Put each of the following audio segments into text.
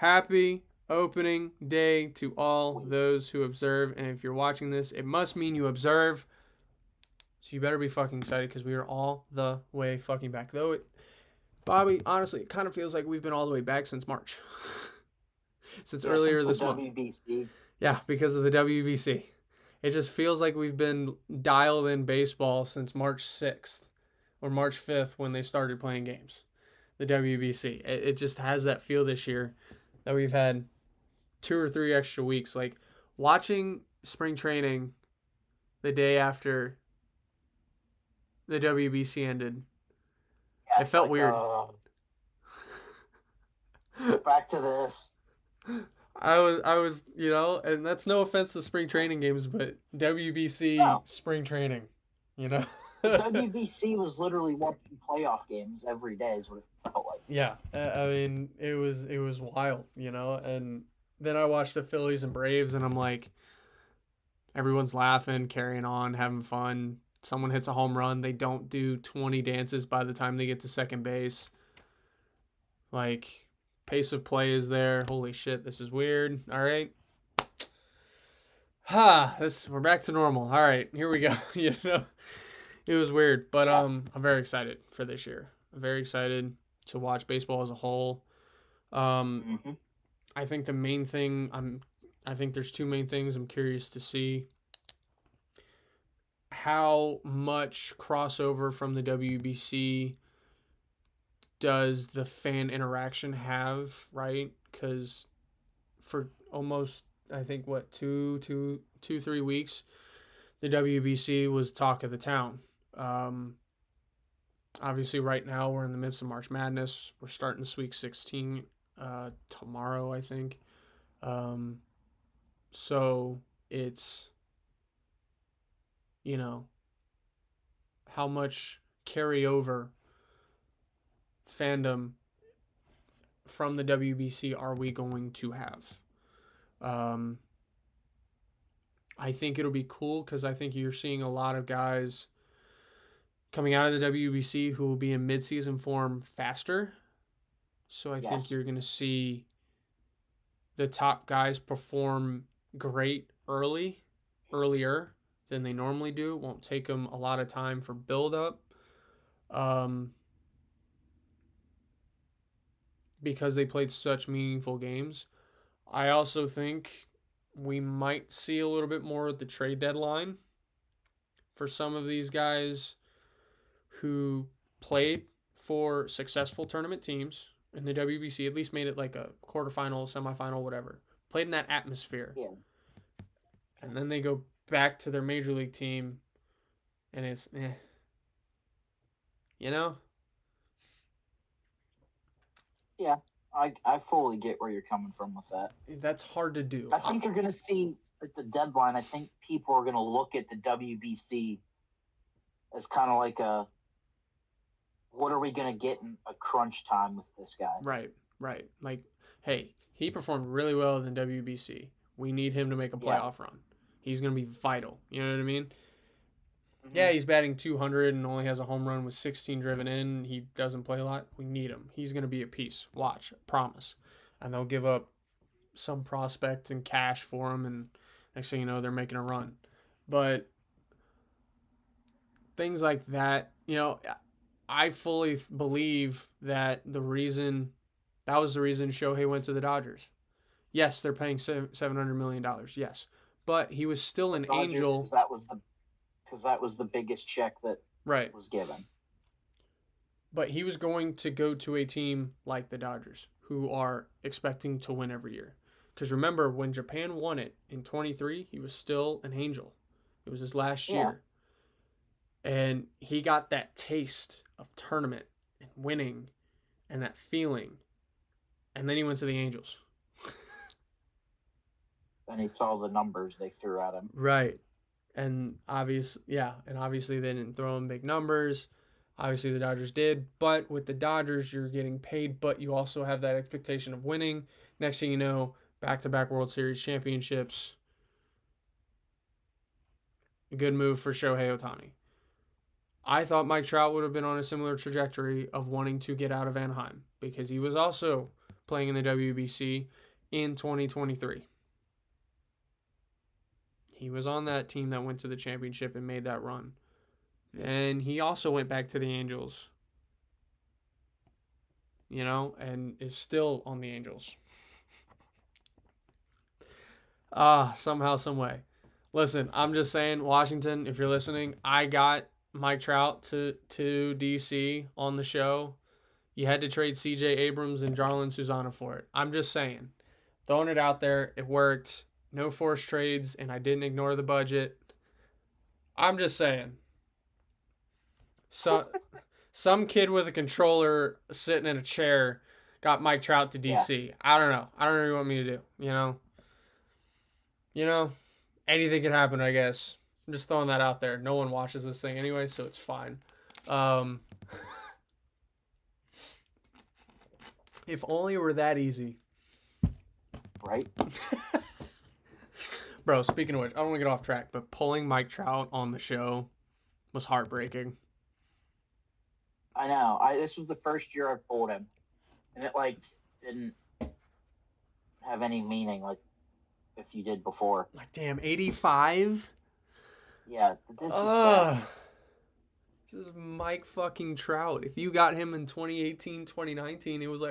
Happy opening day to all those who observe. And if you're watching this, it must mean you observe. So you better be fucking excited because we are all the way fucking back. Bobby, honestly, it kind of feels like we've been all the way back since March. Since earlier since this the month. WBC. Yeah, because of the WBC. It just feels like we've been dialed in baseball since March 6th or March 5th when they started playing games. The WBC. It just has that feel this year that we've had 2 or 3 extra weeks. Like watching spring training the day after the WBC ended, Yeah, it felt weird. Back to this. I was, and that's no offense to spring training games, but WBC No, spring training, the WBC was literally watching playoff games every day. Is what it felt like. Yeah, I mean, it was wild, and then I watched the Phillies and Braves, and I'm like, everyone's laughing, carrying on, having fun. Someone hits a home run, they don't do 20 dances by the time they get to second base. Like, pace of play is there. Holy shit, this is weird. All right. We're back to normal. All right, here we go. It was weird, but Yeah. I'm very excited for this year. I'm very excited to watch baseball as a whole. Mm-hmm. I think the main thing I think there's two main things I'm curious to see how much crossover from the WBC does the fan interaction have, right? Because for almost I think what 3 weeks, the WBC was talk of the town. Um, Obviously, right now we're in the midst of March Madness. We're starting this week 16 tomorrow, I think. Um, so it's, you know, how much carryover fandom from the WBC are we going to have? Um, I think it'll be cool because I think you're seeing a lot of guys coming out of the WBC who will be in midseason form faster. So I think Yes. you're going to see the top guys perform great earlier than they normally do. It won't take them a lot of time for build up. Because they played such meaningful games. I also think we might see a little bit more at the trade deadline for some of these guys who played for successful tournament teams in the WBC, at least made it like a quarterfinal, semifinal, whatever. Played in that atmosphere. Yeah. And then they go back to their major league team and it's you know? Yeah. I fully get where you're coming from with that. That's hard to do. I think you're going to see at the deadline. I think people are going to look at the WBC as kind of like what are we going to get in a crunch time with this guy? Right. Like, hey, he performed really well in the WBC. We need him to make a Yeah. playoff run. He's going to be vital. You know what I mean? Mm-hmm. Yeah, he's batting 200 and only has a home run with 16 driven in. He doesn't play a lot. We need him. He's going to be a piece. Watch. Promise. And they'll give up some prospect and cash for him, and next thing you know, they're making a run. But things like that, I fully believe that that was the reason Shohei went to the Dodgers. Yes, they're paying $700 million. Yes. But he was still an Dodgers, angel. because that was the biggest check that Right. was given. But he was going to go to a team like the Dodgers, who are expecting to win every year. Because remember, when Japan won it in 23, he was still an angel. It was his last year. And he got that taste of tournament and winning and that feeling. And then he went to the Angels. And he saw the numbers they threw at him. Right. And obviously they didn't throw him big numbers. Obviously the Dodgers did, but with the Dodgers you're getting paid, but you also have that expectation of winning. Next thing you know, back-to-back World Series championships. A good move for Shohei Ohtani. I thought Mike Trout would have been on a similar trajectory of wanting to get out of Anaheim because he was also playing in the WBC in 2023. He was on that team that went to the championship and made that run. And he also went back to the Angels, and is still on the Angels. Somehow, some way. Listen, I'm just saying, Washington, if you're listening, I got Mike Trout to DC on the show. You had to trade C.J. Abrams and Jarlin Susana for it. I'm just saying. Throwing it out there. It worked. No forced trades, and I didn't ignore the budget. I'm just saying. So, some kid with a controller sitting in a chair got Mike Trout to DC. Yeah. I don't know. I don't know what you want me to do, Anything can happen, I guess. I'm just throwing that out there. No one watches this thing anyway, so it's fine. If only it were that easy. Right? Bro, speaking of which, I don't want to get off track, but pulling Mike Trout on the show was heartbreaking. I know. This was the first year I pulled him, and it didn't have any meaning if you did before. Damn, 85? Yeah. This is Mike fucking Trout. If you got him in 2018, 2019, it was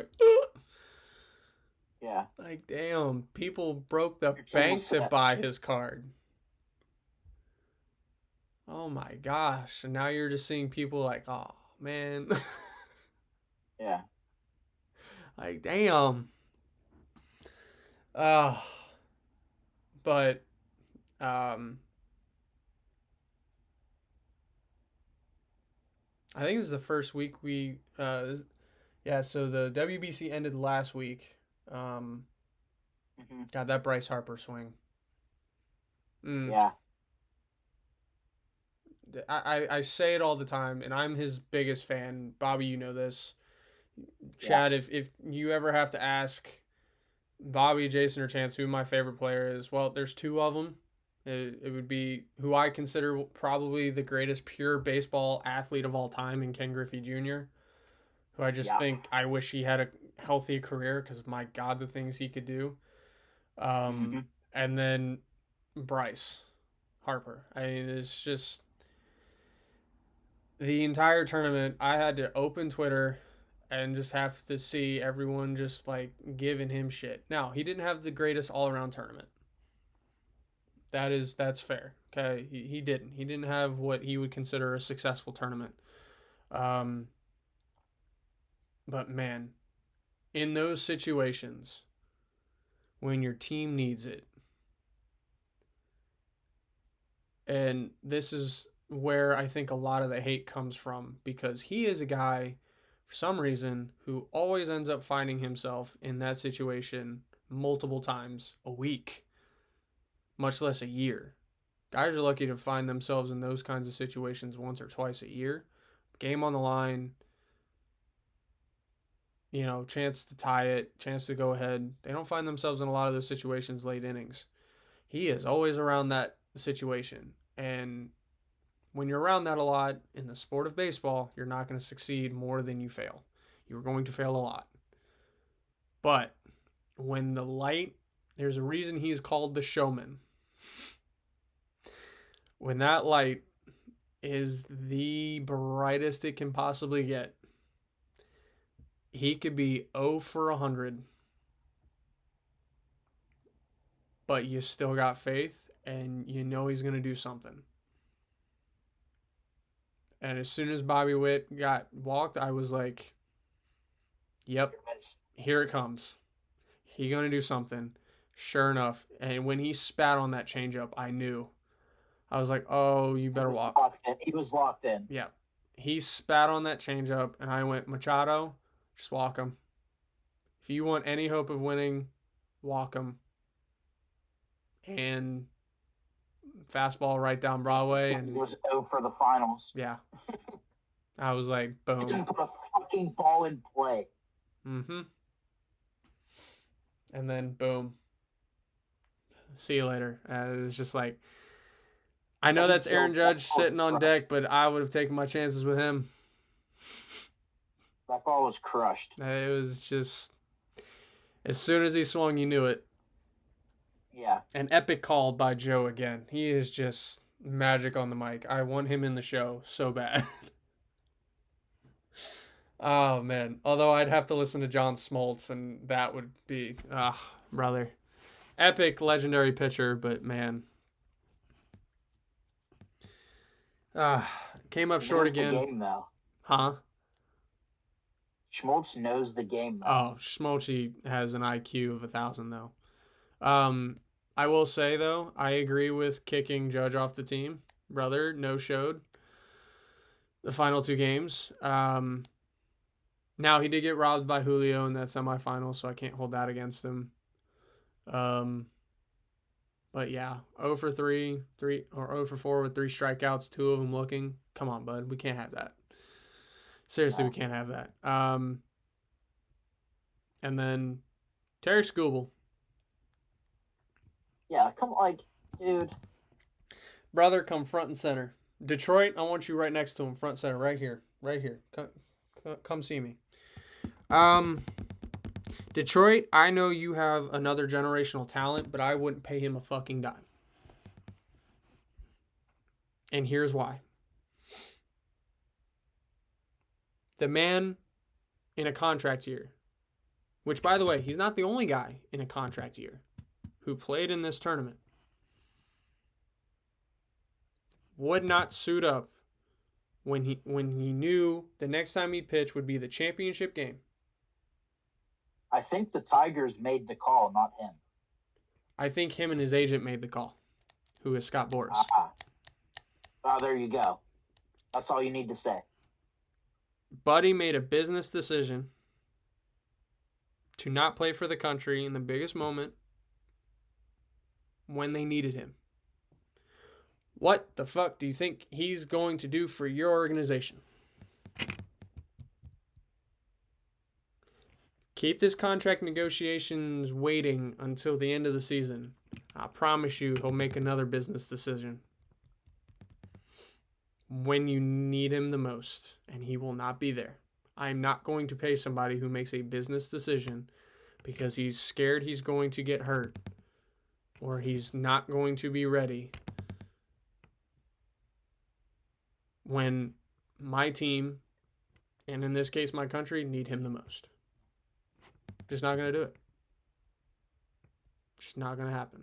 yeah. Damn, people broke the bank to buy his card. Oh my gosh. And now you're just seeing people oh, man. Yeah. Damn. But, I think this is the first week so the WBC ended last week. God, that Bryce Harper swing. Yeah. I say it all the time, and I'm his biggest fan. Bobby, you know this. Chad, if you ever have to ask Bobby, Jason, or Chance who my favorite player is, well, there's two of them. It would be who I consider probably the greatest pure baseball athlete of all time in Ken Griffey Jr., who I just think I wish he had a healthy career because, my God, the things he could do. And then Bryce Harper. I mean, it's just the entire tournament. I had to open Twitter and just have to see everyone just giving him shit. Now, he didn't have the greatest all-around tournament. That's fair. Okay, he didn't. He didn't have what he would consider a successful tournament. But man, in those situations, when your team needs it, and this is where I think a lot of the hate comes from, because he is a guy, for some reason, who always ends up finding himself in that situation multiple times a week, much less a year. Guys are lucky to find themselves in those kinds of situations once or twice a year. Game on the line, chance to tie it, chance to go ahead. They don't find themselves in a lot of those situations late innings. He is always around that situation. And when you're around that a lot in the sport of baseball, you're not going to succeed more than you fail. You're going to fail a lot. But when there's a reason he's called the showman. When that light is the brightest it can possibly get, he could be 0 for 100, but you still got faith and he's going to do something. And as soon as Bobby Witt got walked, I was like, yep, here it comes. He's going to do something. Sure enough. And when he spat on that changeup, I knew. I was like, oh, you better walk. He was locked in. Yeah. He spat on that changeup, and I went, Machado, just walk him. If you want any hope of winning, walk him. And fastball right down Broadway. And he was 0 for the finals. Yeah. I was like, boom. Didn't put a fucking ball in play. Mm-hmm. And then, boom. See you later. It was just like, I know that's Aaron Judge sitting on deck, but I would have taken my chances with him. That ball was crushed. It was just, As soon as he swung, you knew it. Yeah. An epic call by Joe again. He is just magic on the mic. I want him in the show so bad. Oh, man. Although I'd have to listen to John Smoltz, and that would be, brother. Epic, legendary pitcher, but man. Came up short again. The game, though. Huh? Schmaltz knows the game, though. Oh, Schmaltzy has an IQ of 1,000, though. I will say, though, I agree with kicking Judge off the team. Brother, no-showed the final 2 games. Now, he did get robbed by Julio in that semifinal, so I can't hold that against him. But yeah, 0 for 3, 0 for 4 with 3 strikeouts, 2 of them looking. Come on, bud. We can't have that. Seriously, we can't have that. And then Terry Skubal. Yeah, come on, dude. Brother, come front and center. Detroit, I want you right next to him, front center, right here. Right here. Come see me. Detroit, I know you have another generational talent, but I wouldn't pay him a fucking dime. And here's why. The man in a contract year, which, by the way, he's not the only guy in a contract year who played in this tournament, would not suit up when he knew the next time he'd pitch would be the championship game. I think the Tigers made the call, not him. I think him and his agent made the call, who is Scott Boras. Oh, there you go. That's all you need to say. Buddy made a business decision to not play for the country in the biggest moment when they needed him. What the fuck do you think he's going to do for your organization? Keep this contract negotiations waiting until the end of the season. I promise you he'll make another business decision when you need him the most, and he will not be there. I'm not going to pay somebody who makes a business decision because he's scared he's going to get hurt or he's not going to be ready when my team, and in this case my country, need him the most. Just not going to do it. Just not going to happen.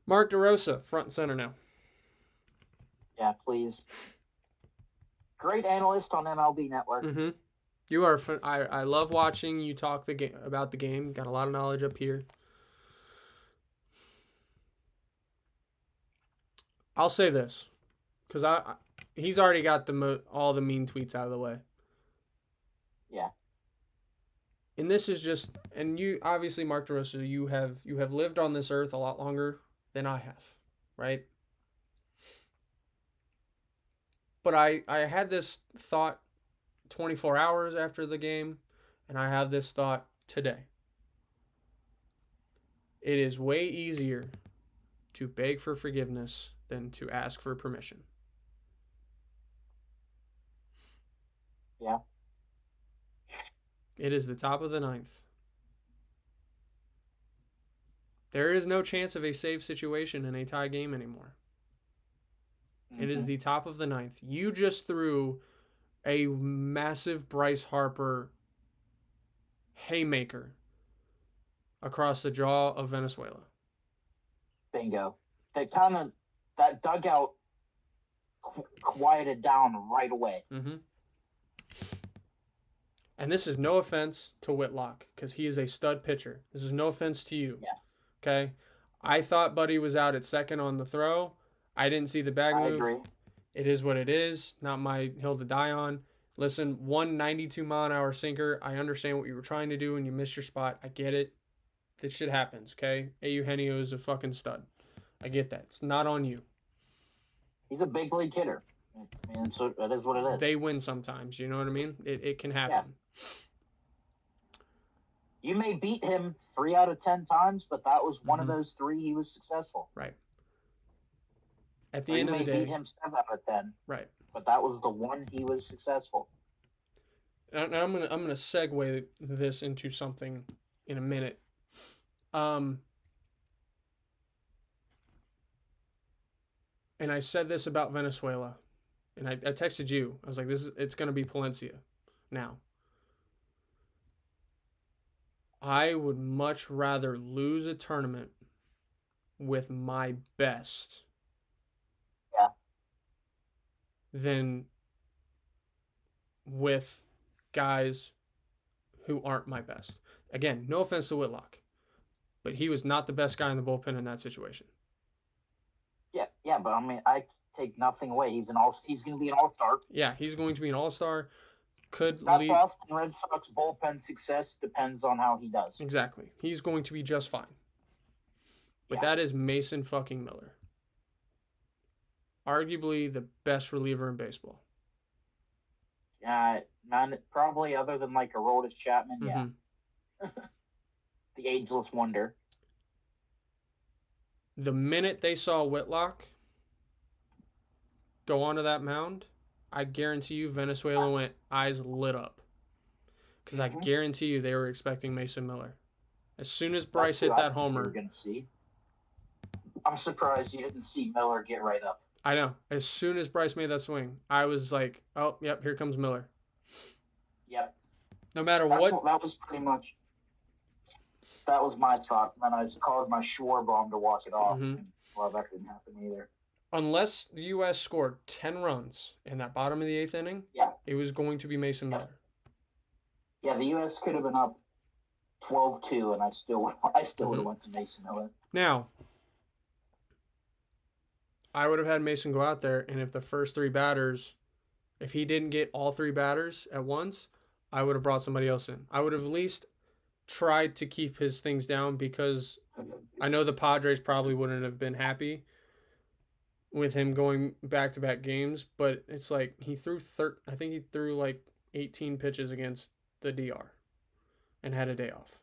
Mark DeRosa, front and center now. Yeah, please. Great analyst on MLB Network. Mm-hmm. You are. I love watching you talk about the game. Got a lot of knowledge up here. I'll say this, because he's already got all the mean tweets out of the way. Yeah. And this is just, and you obviously, Mark DeRosa, you have lived on this earth a lot longer than I have, right? But I had this thought 24 hours after the game, and I have this thought today. It is way easier to beg for forgiveness than to ask for permission. Yeah. It is the top of the 9th. There is no chance of a safe situation in a tie game anymore. It is the top of the 9th. You just threw a massive Bryce Harper haymaker across the jaw of Venezuela. Bingo. That dugout quieted down right away. Mm-hmm. And this is no offense to Whitlock, because he is a stud pitcher. This is no offense to you. Yeah. Okay? I thought Buddy was out at second on the throw. I didn't see the bag move. I agree. It is what it is. Not my hill to die on. Listen, 192 mile an hour sinker. I understand what you were trying to do and you missed your spot. I get it. This shit happens, okay? Eugenio is a fucking stud. I get that. It's not on you. He's a big league hitter. And so that is what it is. They win sometimes. You know what I mean? It can happen. Yeah. You may beat him 3 out of 10 times, but that was one of those 3 he was successful. Right. At the end of the day, you may beat him 7 out of 10. Right. But that was the one he was successful. and I'm gonna segue this into something in a minute. And I said this about Venezuela, and I texted you. I was like, it's gonna be Palencia now. I would much rather lose a tournament with my best than with guys who aren't my best. Again, no offense to Whitlock, but he was not the best guy in the bullpen in that situation. Yeah, but I mean, I take nothing away. He's going to be an all-star. Yeah, he's going to be an all-star. Could that lead Boston Red Sox bullpen success depends on how he does. Exactly. He's going to be just fine. But that is Mason fucking Miller. Arguably the best reliever in baseball. Probably other than like Aroldis Chapman, yeah. The ageless wonder. The minute they saw Whitlock go onto that mound, I guarantee you Venezuela went eyes lit up. Because I guarantee you they were expecting Mason Miller. As soon as Bryce hit that homer. I'm surprised you didn't see Miller get right up. I know. As soon as Bryce made that swing, I was like, oh, yep, here comes Miller. Yep. No matter what. That was pretty much. That was my thought. And I just called my Schwarber to walk it off. Well, that didn't happen either. Unless the U.S. scored 10 runs in that bottom of the 8th inning, it was going to be Mason Miller. Yeah, the U.S. could have been up 12-2, and I still would have went to Mason Miller. Now, I would have had Mason go out there, and if the first 3 batters, if he didn't get all 3 batters at once, I would have brought somebody else in. I would have at least tried to keep his things down because I know the Padres probably wouldn't have been happy with him going back-to-back games, but it's like he threw I think he threw like 18 pitches against the DR and had a day off.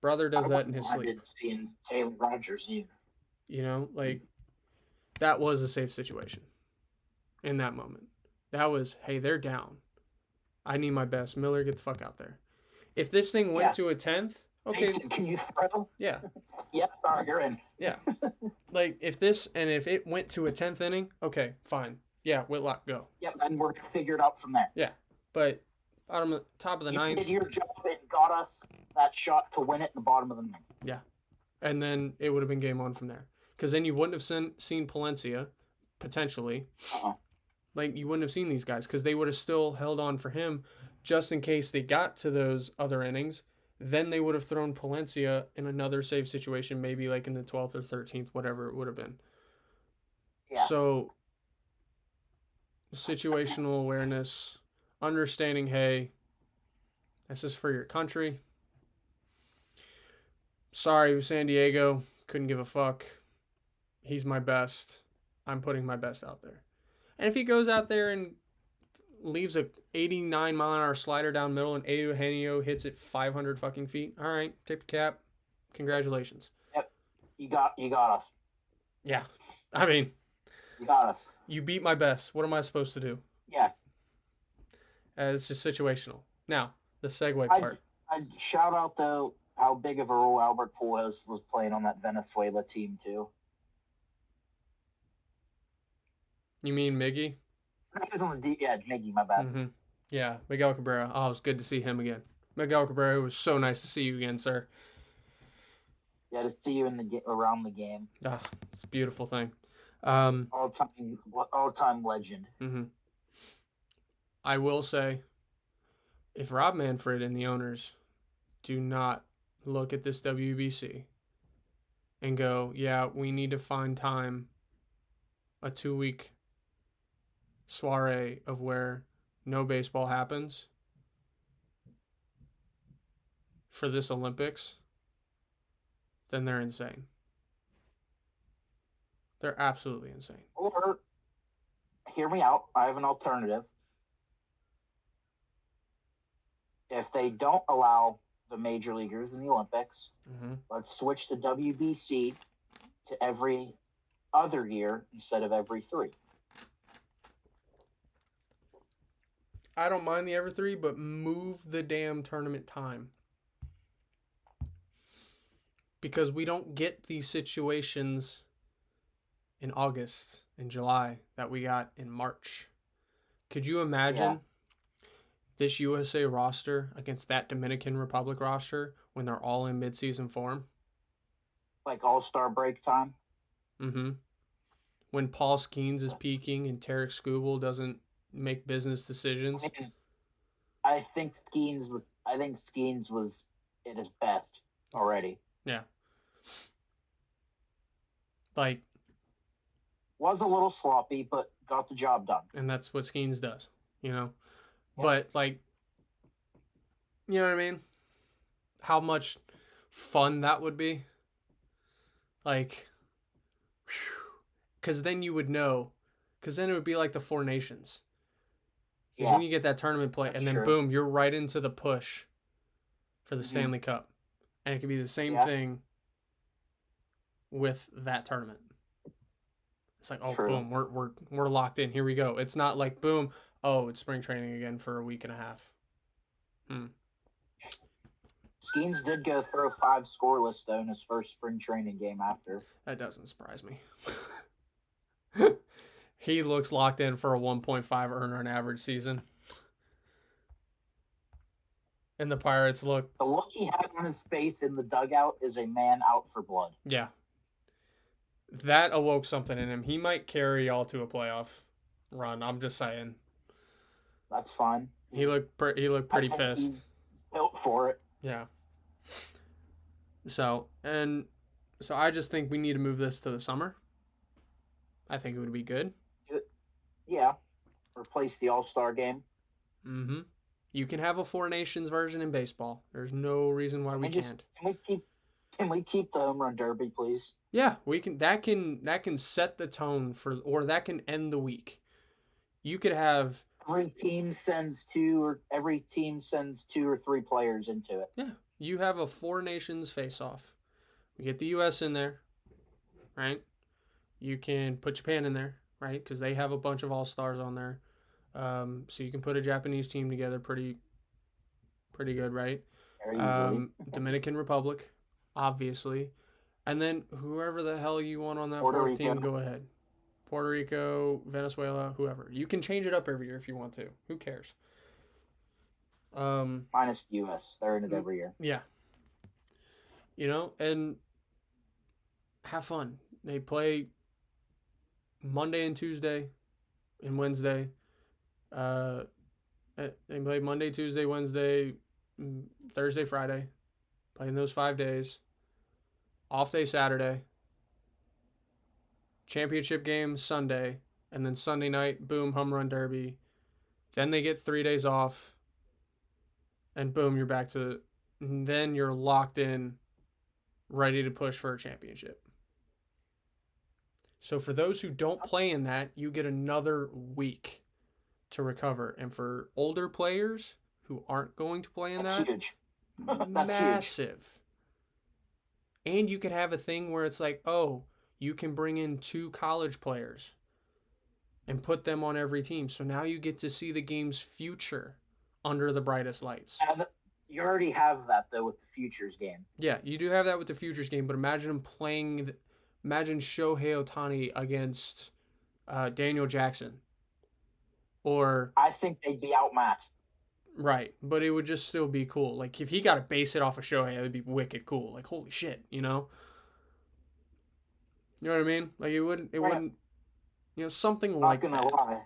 Brother does that in his sleep. I didn't see Taylor Rogers either. You know, like that was a safe situation in that moment. That was, hey, they're down. I need my best. Miller, get the fuck out there. If this thing went to a 10th, okay. Mason, can you throw? Yeah. Yep, all right, you're in. Yeah. Like if it went to a 10th inning, okay, fine. Yeah, Whitlock, go. Yep, and we're figured out from there. Yeah. But top of the 9th. You did your job and got us that shot to win it in the bottom of the 9th. Yeah. And then it would have been game on from there. Because then you wouldn't have seen Palencia, potentially. Like, you wouldn't have seen these guys because they would have still held on for him just in case they got to those other innings. Then they would have thrown Palencia in another save situation, maybe like in the 12th or 13th, whatever it would have been. Yeah. So, situational awareness, understanding, hey, this is for your country. Sorry, San Diego, couldn't give a fuck. He's my best. I'm putting my best out there. And if he goes out there and leaves a 89 mile an hour slider down middle and Eugenio hits it 500 fucking feet, all right, tip the cap. Congratulations. Yep. You got us. Yeah. I mean, you got us. You beat my best. What am I supposed to do? Yeah. It's just situational. Now, the segue part. I'd shout out, though, how big of a role Albert Pujols was playing on that Venezuela team, too. You mean Miggy? Yeah, Miggy, my bad. Mm-hmm. Yeah, Miguel Cabrera. Oh, it was good to see him again. Miguel Cabrera, it was so nice to see you again, sir. Yeah, to see you around the game. Ah, it's a beautiful thing. All-time legend. Mm-hmm. I will say, if Rob Manfred and the owners do not look at this WBC and go, yeah, we need to find time, a 2-week soiree of where no baseball happens for this Olympics, then they're insane. They're absolutely insane. Or, hear me out, I have an alternative. If they don't allow the major leaguers in the Olympics, let's switch the WBC to every other year instead of every 3. I don't mind the every 3, but move the damn tournament time. Because we don't get these situations in August and July that we got in March. Could you imagine this USA roster against that Dominican Republic roster when they're all in midseason form? Like all-star break time. Mm-hmm. When Paul Skeens is peaking and Tarek Skubal doesn't make business decisions. I think Skeens was at his best already. Yeah. Like, was a little sloppy, but got the job done. And that's what Skeens does, you know? Yep. But, like, you know what I mean? How much fun that would be. Like, because then you would know. Because then it would be like the Four Nations. Because then you get that tournament play, and then boom, you're right into the push for the Stanley Cup. And it could be the same thing with that tournament. It's like, oh, boom, we're locked in. Here we go. It's not like, boom, oh, it's spring training again for a week and a half. Skeens did go through 5 scoreless, though, in his first spring training game after. That doesn't surprise me. He looks locked in for a 1.5 earner an average season. And the Pirates look... The look he had on his face in the dugout is a man out for blood. Yeah. That awoke something in him. He might carry y'all to a playoff run. I'm just saying. That's fine. He looked pretty pissed. He's built for it. Yeah. So I just think we need to move this to the summer. I think it would be good. Yeah. Replace the All-Star game. Mm-hmm. You can have a Four Nations version in baseball. There's no reason why we can't. Can we keep the home run derby, please? Yeah, we can. That can set the tone for, or that can end the week. You could have every team sends 2 or 3 players into it. Yeah, you have a Four Nations face-off. We get the U.S. in there, right? You can put Japan in there, right? Because they have a bunch of all-stars on there. So you can put a Japanese team together pretty good, right? Very easily. Dominican Republic, obviously. And then whoever the hell you want on that fourth team, go ahead. Puerto Rico, Venezuela, whoever. You can change it up every year if you want to. Who cares? Minus the U.S. They're in it every year. Yeah. You know, and have fun. They play Monday and Tuesday and Wednesday. They play Monday, Tuesday, Wednesday, Thursday, Friday. Playing those 5 days. Off day Saturday. Championship game Sunday. And then Sunday night, boom, home run derby. Then they get 3 days off. And boom, you're back to... And then you're locked in, ready to push for a championship. So for those who don't play in that, you get another week to recover. And for older players who aren't going to play in That's huge. That's massive. Huge. And you could have a thing where it's like, oh, you can bring in 2 college players and put them on every team. So now you get to see the game's future under the brightest lights. You already have that, though, with the Futures game. Yeah, you do have that with the Futures game, but imagine Shohei Ohtani against Daniel Jackson. Or I think they'd be outmatched. Right, but it would just still be cool. Like, if he got to base it off of Shohei, it would be wicked cool. Like, holy shit, you know? You know what I mean? Like, it wouldn't, you know, something like that. Not gonna lie.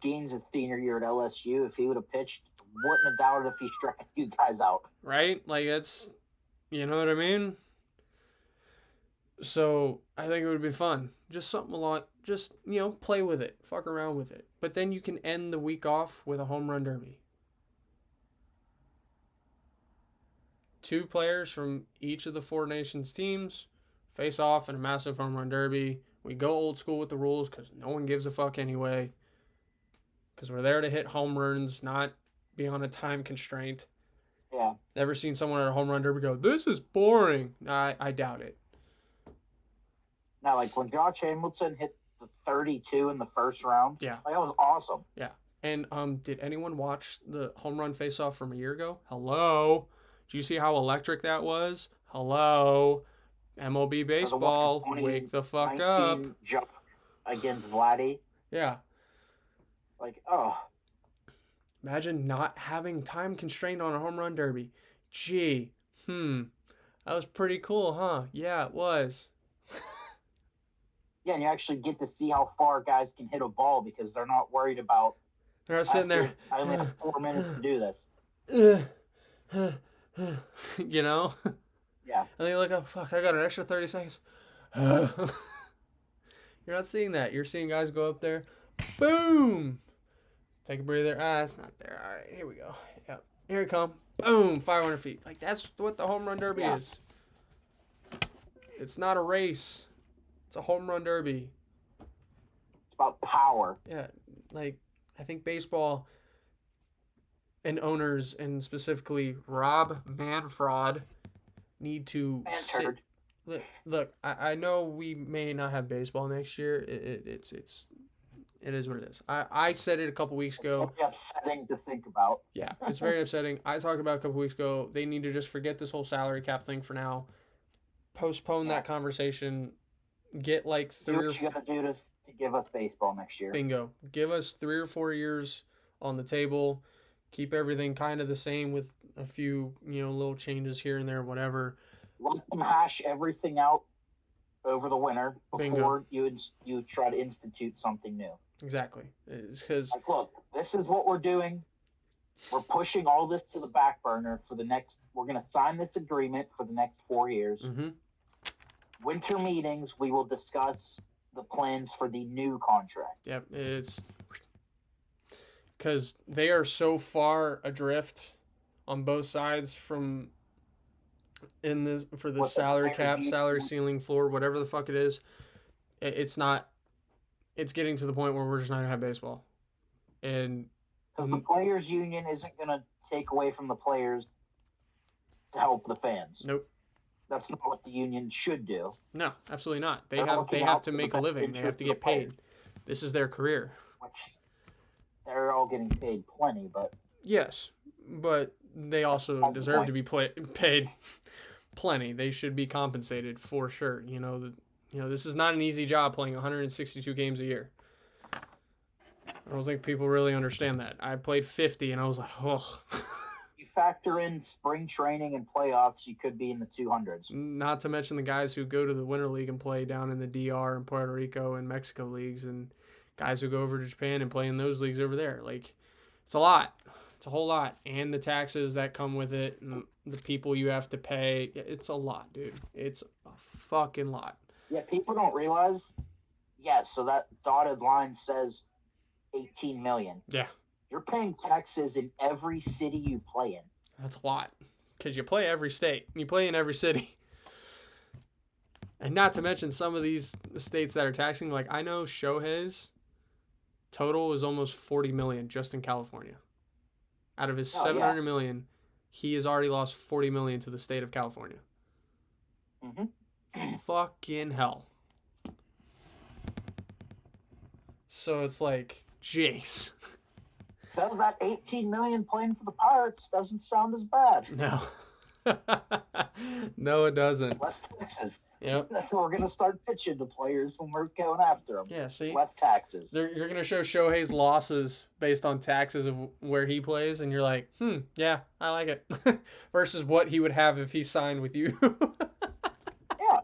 Skeens' senior year at LSU, if he would have pitched, wouldn't have doubted if he struck you guys out. Right? Like, it's, you know what I mean? So, I think it would be fun. Just something a lot, just, you know, play with it. Fuck around with it. But then you can end the week off with a home run derby. 2 players from each of the Four Nations teams face off in a massive home run derby. We go old school with the rules because no one gives a fuck anyway. Because we're there to hit home runs, not be on a time constraint. Yeah. Never seen someone at a home run derby go, this is boring. I doubt it. Now, like when Josh Hamilton hit the 32 in the first round, yeah, like, that was awesome. Yeah. And did anyone watch the home run face-off from a year ago? Hello? Did you see how electric that was? Hello? MLB Or the one in baseball, wake the fuck up. 2019 Jock against Vladdy. Yeah. Like, oh, Imagine not having time constraint on a home run derby. Gee, that was pretty cool, huh? Yeah, it was. yeah, and you actually get to see how far guys can hit a ball because they're not worried about. They're not sitting there. I only have 4 minutes to do this. You know? Yeah. And they look up, fuck, I got an extra 30 seconds. You're not seeing that. You're seeing guys go up there, boom. Take a breather. It's not there. All right, here we go. Yep. Here we come. Boom, 500 feet. Like, that's what the home run derby is. It's not a race. It's a home run derby. It's about power. Yeah, like, I think baseball and owners, and specifically Rob Manfred, need to sit. Look, I know we may not have baseball next year. It is what it is. I said it a couple weeks ago. It's upsetting to think about. Yeah, it's very upsetting. I talked about it a couple weeks ago. They need to just forget this whole salary cap thing for now. Postpone that conversation. Get like 3 or 4. You gotta do this to give us baseball next year. Bingo. Give us 3 or 4 years on the table. Keep everything kind of the same with a few, little changes here and there, whatever. Let them hash everything out over the winter before Bingo. you try to institute something new. Exactly. Because like, look, this is what we're doing. We're pushing all this to the back burner for the next. We're going to sign this agreement for the next 4 years. Mm-hmm. Winter meetings, we will discuss the plans for the new contract. Yep, it's because they are so far adrift on both sides from in this for the salary cap, salary ceiling, floor, whatever the fuck it is. It's not. It's getting to the point where we're just not gonna have baseball, and because the players' union isn't gonna take away from the players to help the fans. Nope. That's not what the union should do. No, absolutely not. They have to make a living. They have to get paid. This is their career. Which they're all getting paid plenty, but yes, but they also deserve to be paid plenty. They should be compensated for sure. This is not an easy job playing 162 games a year. I don't think people really understand that. I played 50 and I was like, oh. You factor in spring training and playoffs, you could be in the 200s. Not to mention the guys who go to the Winter League and play down in the DR and Puerto Rico and Mexico leagues, and guys who go over to Japan and play in those leagues over there. Like, it's a lot. It's a whole lot. And the taxes that come with it and the people you have to pay. It's a lot, dude. It's a fucking lot. Yeah, people don't realize. Yeah, so that dotted line says 18 million. Yeah. You're paying taxes in every city you play in. That's a lot. Because you play every state. You play in every city. And not to mention some of these states that are taxing. Like, I know Shohei's total is almost 40 million just in California. Out of his 700 million, he has already lost 40 million to the state of California. Mm-hmm. Fucking hell. So it's like, jeez. So that 18 million playing for the Pirates doesn't sound as bad. No. No, it doesn't. Less taxes. Yep. That's what we're going to start pitching to players when we're going after them. Yeah, see? Less taxes. You're going to show Shohei's losses based on taxes of where he plays, and you're like, yeah, I like it. Versus what he would have if he signed with you. Yeah.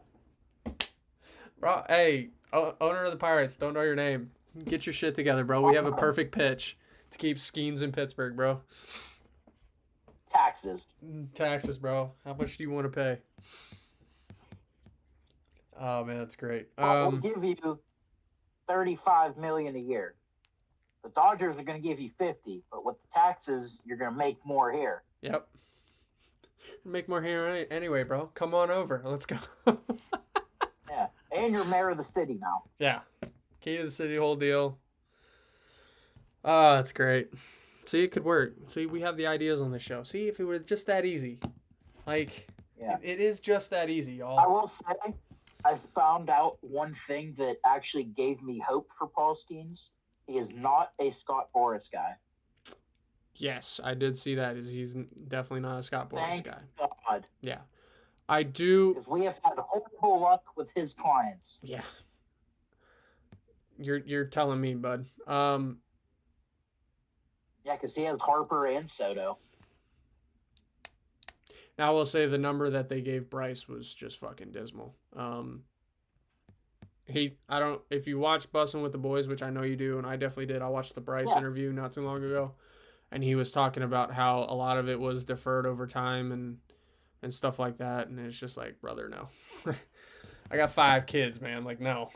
Bro, hey, owner of the Pirates, don't know your name. Get your shit together, bro. We have a perfect pitch to keep Skeens in Pittsburgh, bro. Taxes, bro. How much do you want to pay? Oh man, that's great. We'll give you $35 million a year. The Dodgers are going to give you 50, but with the taxes, you're going to make more here. Yep. Make more here anyway, bro. Come on over. Let's go. Yeah, and you're mayor of the city now. Yeah. Key to the city, whole deal. Oh, that's great. See, it could work. See, we have the ideas on the show. See, if it were just that easy. Like, it is just that easy, y'all. I will say, I found out one thing that actually gave me hope for Paul Skeens. He is not a Scott Boras guy. Yes, I did see that. He's definitely not a Scott Boras Thank guy. God. Yeah. I do. Because we have had horrible luck with his clients. Yeah. You're telling me, bud. Yeah, because he has Harper and Soto. Now I will say the number that they gave Bryce was just fucking dismal. If you watch Bussin' with the Boys, which I know you do, and I definitely did. I watched the Bryce interview not too long ago, and he was talking about how a lot of it was deferred over time and stuff like that, and it's just like, brother, no. I got 5 kids, man. Like, no.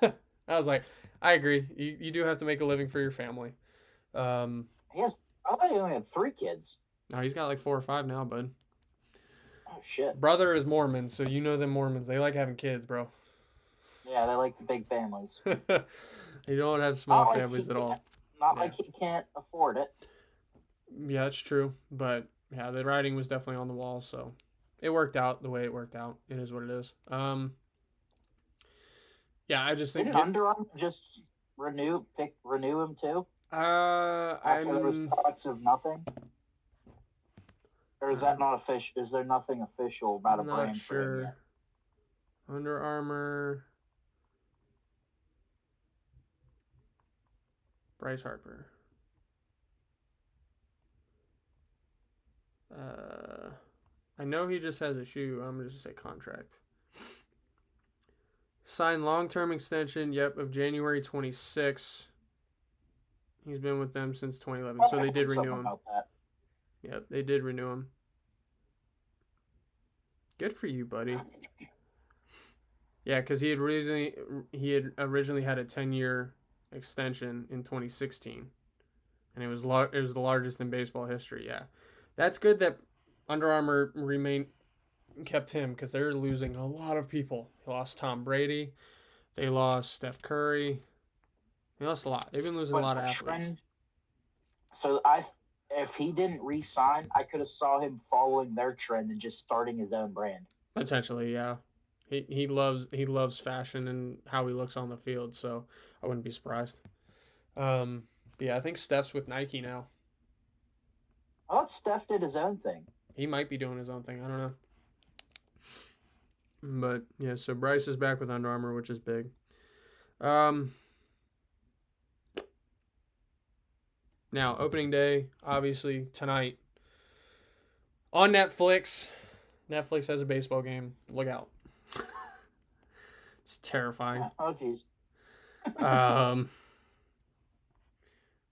I was like, I agree. You do have to make a living for your family. He has. I thought he only had 3 kids. No, he's got like 4 or 5 now, bud. Oh shit. Brother is Mormon, so you know them Mormons. They like having kids, bro. Yeah, they like the big families. You don't have small families at all. Not like he can't afford it. Yeah, it's true. But yeah, the writing was definitely on the wall, so it worked out the way it worked out. It is what it is. Yeah, I just think Didn't Under Armour just renew him too? After there was talks of nothing. Or is that not official? Is there nothing official about a brand? Not sure. Under Armour. Bryce Harper. I know he just has a shoe. I'm just gonna say contract. Signed long-term extension. Yep, of January 26. He's been with them since 2011, so they did renew him. Yep, they did renew him. Good for you, buddy. Yeah, because he had originally had a 10-year extension in 2016, and it was the largest in baseball history. Yeah, that's good that Under Armour kept him because they're losing a lot of people. They lost Tom Brady, they lost Steph Curry, they lost a lot. They've been losing a lot of athletes. So if he didn't re-sign, I could have saw him following their trend and just starting his own brand. Potentially, yeah. He loves fashion and how he looks on the field, so I wouldn't be surprised. But yeah, I think Steph's with Nike now. I thought Steph did his own thing. He might be doing his own thing. I don't know. But yeah, so Bryce is back with Under Armour, which is big. Now, opening day, obviously, tonight. On Netflix. Netflix has a baseball game. Look out. It's terrifying. Oh, jeez.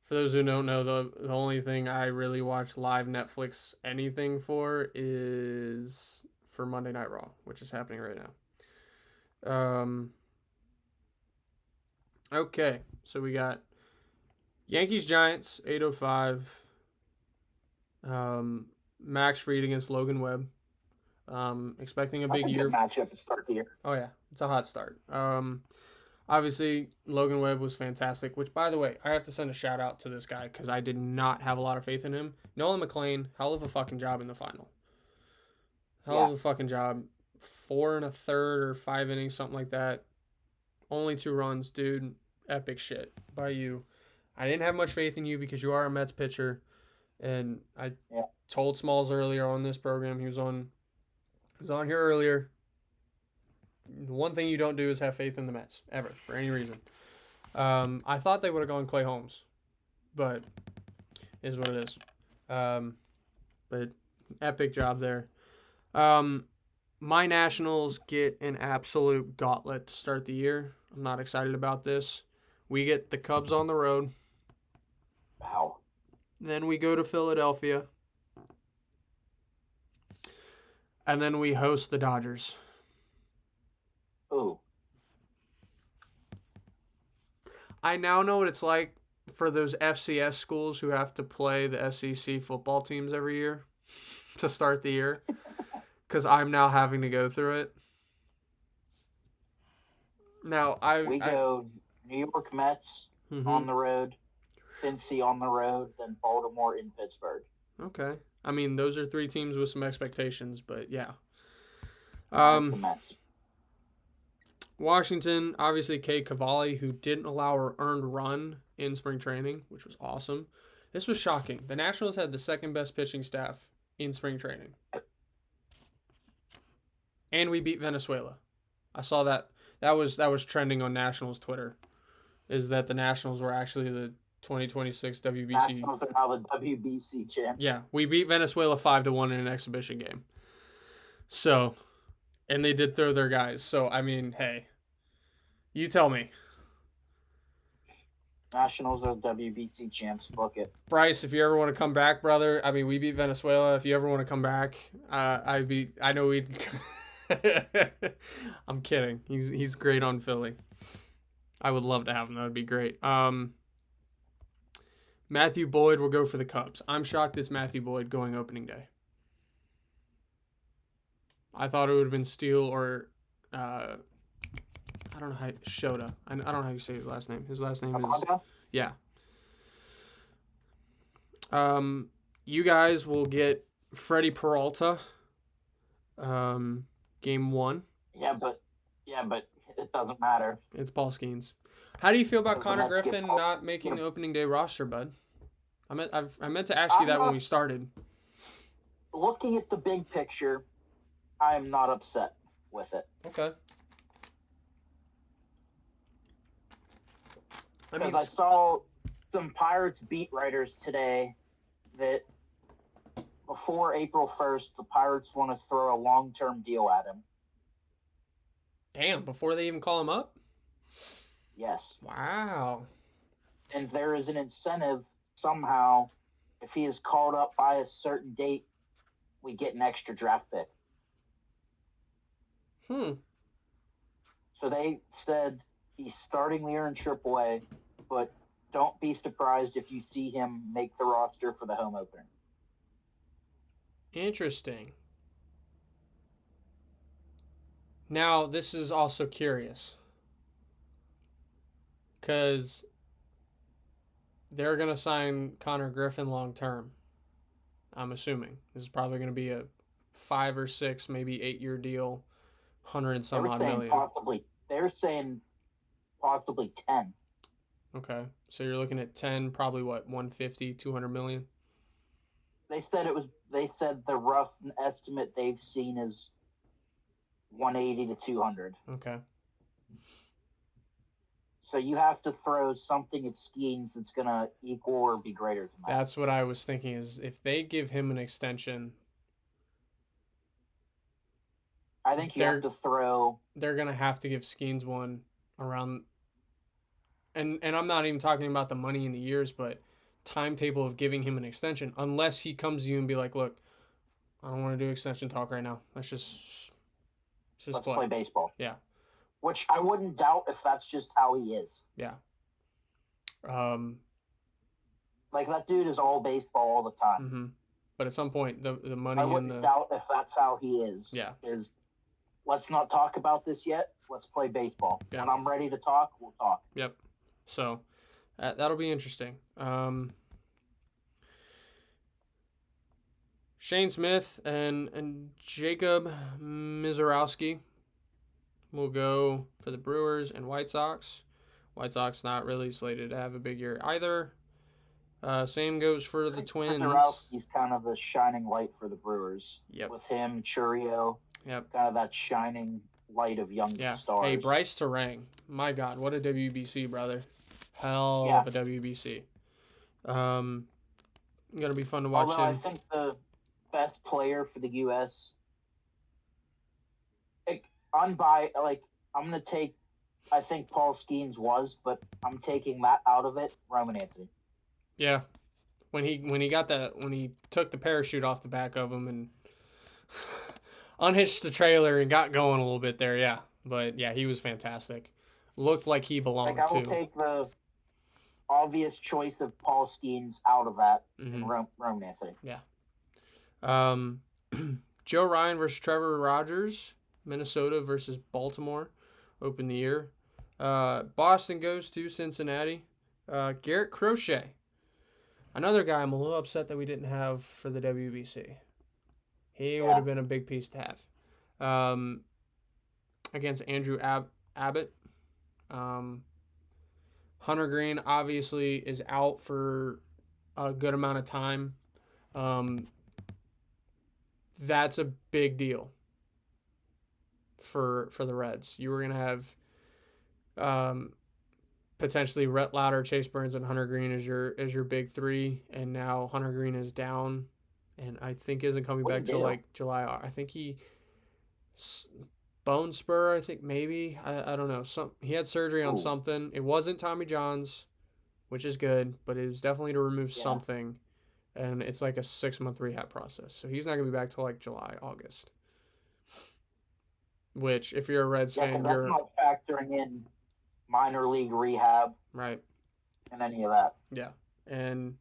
For those who don't know, the only thing I really watch live Netflix anything for is for Monday Night Raw, which is happening right now. Okay, so we got Yankees Giants 8:05. Max Fried against Logan Webb. Expecting a big year. Matchup to start the year. Oh yeah, it's a hot start. Obviously Logan Webb was fantastic. Which, by the way, I have to send a shout out to this guy because I did not have a lot of faith in him. Nolan McLean, hell of a fucking job in the final. Hell of a fucking job. 4 1/3 or 5 innings, something like that. Only 2 runs, dude. Epic shit by you. I didn't have much faith in you because you are a Mets pitcher, and I told Smalls earlier on this program. He was on here earlier. One thing you don't do is have faith in the Mets, ever, for any reason. I thought they would have gone Clay Holmes, but is what it is. But epic job there. My Nationals get an absolute gauntlet to start the year. I'm not excited about this. We get the Cubs on the road. Wow. Then we go to Philadelphia. And then we host the Dodgers. Ooh. I now know what it's like for those FCS schools who have to play the SEC football teams every year to start the year. Because I'm now having to go through it. Now, we go New York Mets on the road, Cincy on the road, then Baltimore in Pittsburgh. Okay. I mean, those are 3 teams with some expectations, but yeah. The Mets. Washington, obviously, Kay Cavalli, who didn't allow an earned run in spring training, which was awesome. This was shocking. The Nationals had the second best pitching staff in spring training. And we beat Venezuela. I saw that. That was trending on Nationals Twitter. Is that the Nationals were actually the 2026 WBC? Nationals are now the WBC champs. Yeah, we beat Venezuela 5-1 in an exhibition game. So, and they did throw their guys. So, I mean, hey, you tell me. Nationals are WBC champs. Book it. Bryce, if you ever want to come back, brother, I mean, we beat Venezuela. If you ever want to come back, I know we'd. I'm kidding. He's great on Philly. I would love to have him. That would be great. Matthew Boyd will go for the Cubs. I'm shocked it's Matthew Boyd going opening day. I thought it would have been Steele or I don't know how Shota. I don't know how you say his last name. His last name is yeah. You guys will get Freddie Peralta. Game 1. Yeah, but it doesn't matter. It's Paul Skeens. How do you feel about Connor Griffin not making the opening day roster, bud? I meant to ask you that when we started. Looking at the big picture, I am not upset with it. Okay. Because I saw some Pirates beat writers today that before April 1st, the Pirates want to throw a long-term deal at him. Damn, before they even call him up? Yes. Wow. And there is an incentive somehow, if he is called up by a certain date, we get an extra draft pick. So they said he's starting the year in AAA, but don't be surprised if you see him make the roster for the home opener. Interesting. Now, this is also curious. Because they're going to sign Connor Griffin long term. I'm assuming. This is probably going to be a 5 or 6, maybe 8-year deal. 100 and some odd million. They're saying possibly 10. Okay. So you're looking at 10, probably what, 150, 200 million? They said the rough estimate they've seen is 180 to 200. Okay. So you have to throw something at Skeens that's going to equal or be greater than that. That's what I was thinking, is if they give him an extension, I think you have to throw. They're going to have to give Skeens one around. And I'm not even talking about the money in the years, but timetable of giving him an extension, unless he comes to you and be like, look, I don't want to do extension talk right now. Let's play baseball. Yeah. Which I wouldn't doubt if that's just how he is. Yeah. Like, that dude is all baseball all the time. Mm-hmm. But at some point, the money I wouldn't doubt if that's how he is. Yeah. Is, let's not talk about this yet. Let's play baseball. Yeah. When I'm ready to talk, we'll talk. Yep. So that'll be interesting. Shane Smith and Jacob Mizorowski will go for the Brewers and White Sox. White Sox not really slated to have a big year either. Same goes for the Twins. Mizorowski's kind of a shining light for the Brewers. Yep. With him, Churio. Yep. Kind of that shining light of young stars. Hey, Bryce Terang. My God, what a WBC, brother. Hell of a WBC. Gonna be fun to watch him. I think the best player for the U.S. I'm gonna take. I think Paul Skeens was, but I'm taking that out of it. Roman Anthony. Yeah, when he took the parachute off the back of him and unhitched the trailer and got going a little bit there. Yeah, but yeah, he was fantastic. Looked like he belonged I will take the obvious choice of Paul Skeens out of that. Mm-hmm. Roman Anthony. Yeah. Joe Ryan versus Trevor Rogers. Minnesota versus Baltimore. Open the year. Boston goes to Cincinnati. Garrett Crochet. Another guy I'm a little upset that we didn't have for the WBC. He would have been a big piece to have. Against Andrew Abbott. Hunter Green obviously is out for a good amount of time. That's a big deal for the Reds. You were gonna have potentially Rhett Lauder, Chase Burns, and Hunter Green as your big three, and now Hunter Green is down, and I think isn't coming back till like July. I think bone spur. I think maybe I don't know. He had surgery on something. It wasn't Tommy John's, which is good, but it was definitely to remove something, and it's like a 6-month rehab process. So he's not gonna be back till like July, August. Which, if you're a Reds fan, that's not factoring in minor league rehab, right, and any of that. Yeah, and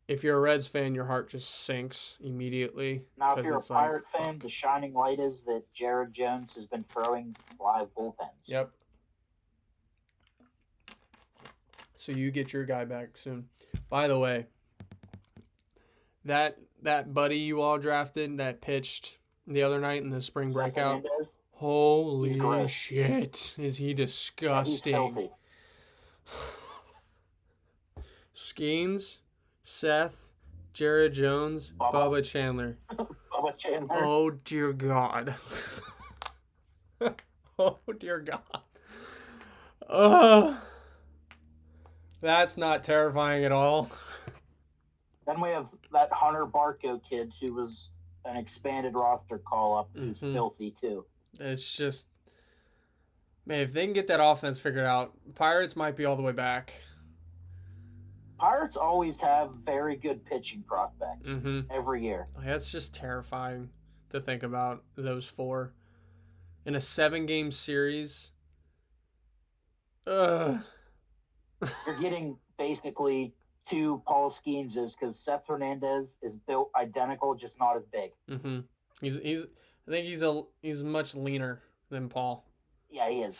if you're a Reds fan, your heart just sinks immediately. Now, if you're a Pirate fan, the shining light is that Jared Jones has been throwing live bullpens. Yep. So you get your guy back soon. By the way, that buddy you all drafted that pitched the other night in the spring breakout. Holy shit. Is he disgusting? He's Skeens, Seth, Jared Jones, Bubba Chandler. Bubba Chandler. Oh, dear God. Oh, dear God. That's not terrifying at all. Then we have that Hunter Barco kid who was an expanded roster call-up who's filthy, too. It's just... Man, if they can get that offense figured out, Pirates might be all the way back. Pirates always have very good pitching prospects every year. That's just terrifying to think about, those four. In a 7-game series. You're getting basically 2 Paul Skeenses because Seth Hernandez is built identical, just not as big. I think he's much leaner than Paul. Yeah, he is.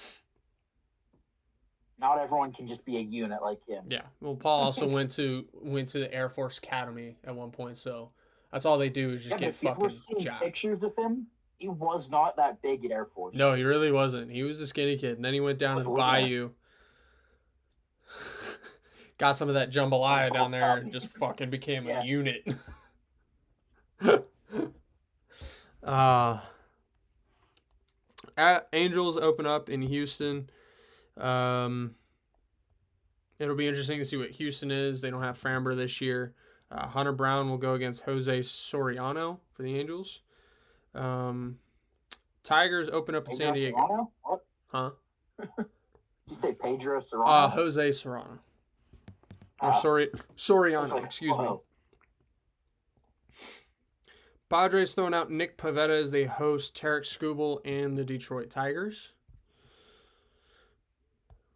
Not everyone can just be a unit like him. Yeah. Well, Paul also went to the Air Force Academy at one point, so that's all they do is just get fucking jacked. Pictures of him, he was not that big at Air Force. No, he really wasn't. He was a skinny kid, and then he went down to the Bayou. Got some of that jambalaya down there and just fucking became a unit. Angels open up in Houston. It'll be interesting to see what Houston is. They don't have Framber this year. Hunter Brown will go against Jose Soriano for the Angels. Tigers open up in San Diego. Serrano? What? Huh? Did you say Pedro Serrano? Jose Serrano. Or Soriano, excuse me. Padres throwing out Nick Pivetta as they host Tarek Skubal and the Detroit Tigers.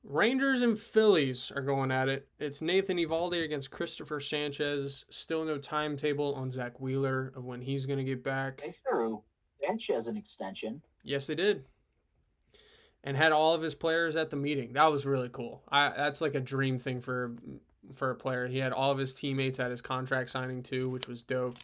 Rangers and Phillies are going at it. It's Nathan Eovaldi against Christopher Sanchez. Still no timetable on Zach Wheeler of when he's going to get back. They threw Sanchez an extension. Yes, they did. And had all of his players at the meeting. That was really cool. That's like a dream thing for a player. He had all of his teammates at his contract signing too, which was dope.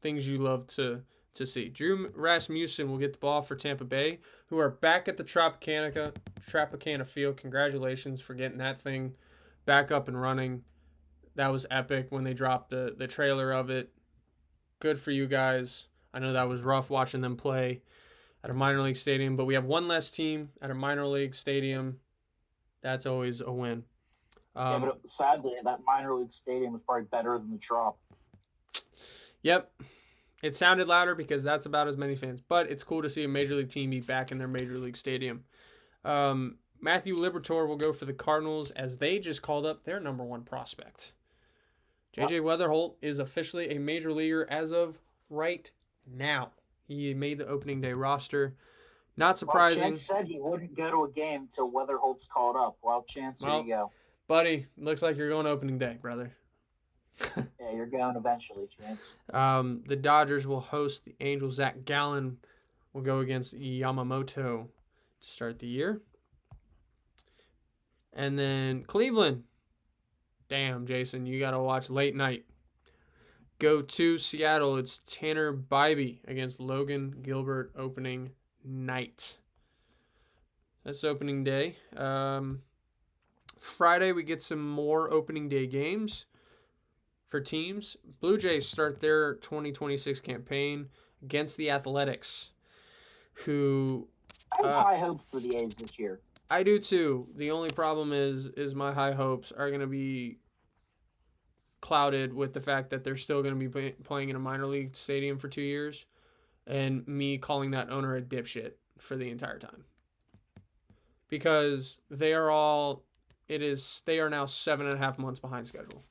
Things you love to see. Drew Rasmussen will get the ball for Tampa Bay, who are back at the Tropicana Field. Congratulations for getting that thing back up and running. That was epic when they dropped the trailer of it. Good for you guys. I know that was rough watching them play at a minor league stadium, but we have one less team at a minor league stadium. That's always a win. But sadly, that minor league stadium was probably better than the Trop. Yep. It sounded louder because that's about as many fans. But it's cool to see a major league team be back in their major league stadium. Matthew Liberatore will go for the Cardinals as they just called up their number one prospect. J.J. Weatherholt is officially a major leaguer as of right now. He made the opening day roster. Not surprising. Chance said he wouldn't go to a game until Weatherholt's called up. Well, Chance, here you go. Buddy, looks like you're going opening day, brother. Yeah, you're going eventually, Chance. The Dodgers will host the Angels. Zach Gallen will go against Yamamoto to start the year. And then Cleveland. Damn, Jason, you got to watch late night. Go to Seattle. It's Tanner Bybee against Logan Gilbert opening night. That's opening day. Friday, we get some more opening day games for teams. Blue Jays start their 2026 campaign against the Athletics, who I have high hopes for the A's this year. I do too. The only problem is my high hopes are going to be clouded with the fact that they're still going to be playing in a minor league stadium for 2 years, and me calling that owner a dipshit for the entire time. Because they are now 7.5 months behind schedule.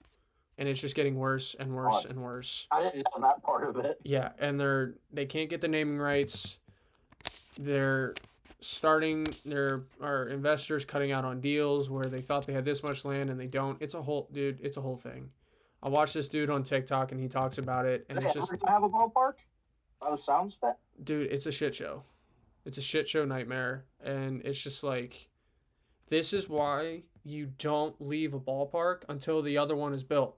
And it's just getting worse and worse and worse. I didn't know that part of it. Yeah, and they can't get the naming rights. There are investors cutting out on deals where they thought they had this much land and they don't. It's a whole thing. I watched this dude on TikTok and he talks about it, and it's just gonna have a ballpark. That sounds bad. Dude, it's a shit show. It's a shit show nightmare, and it's just like, this is why you don't leave a ballpark until the other one is built.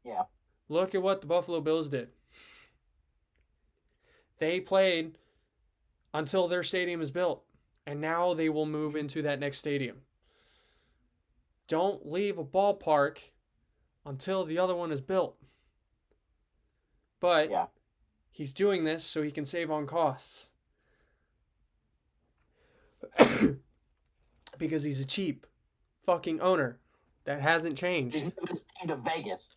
Yeah. Look at what the Buffalo Bills did. They played until their stadium is built, and now they will move into that next stadium. Don't leave a ballpark until the other one is built. But yeah. He's doing this so he can save on costs. Because he's a cheap fucking owner that hasn't changed. He moves his team to Vegas.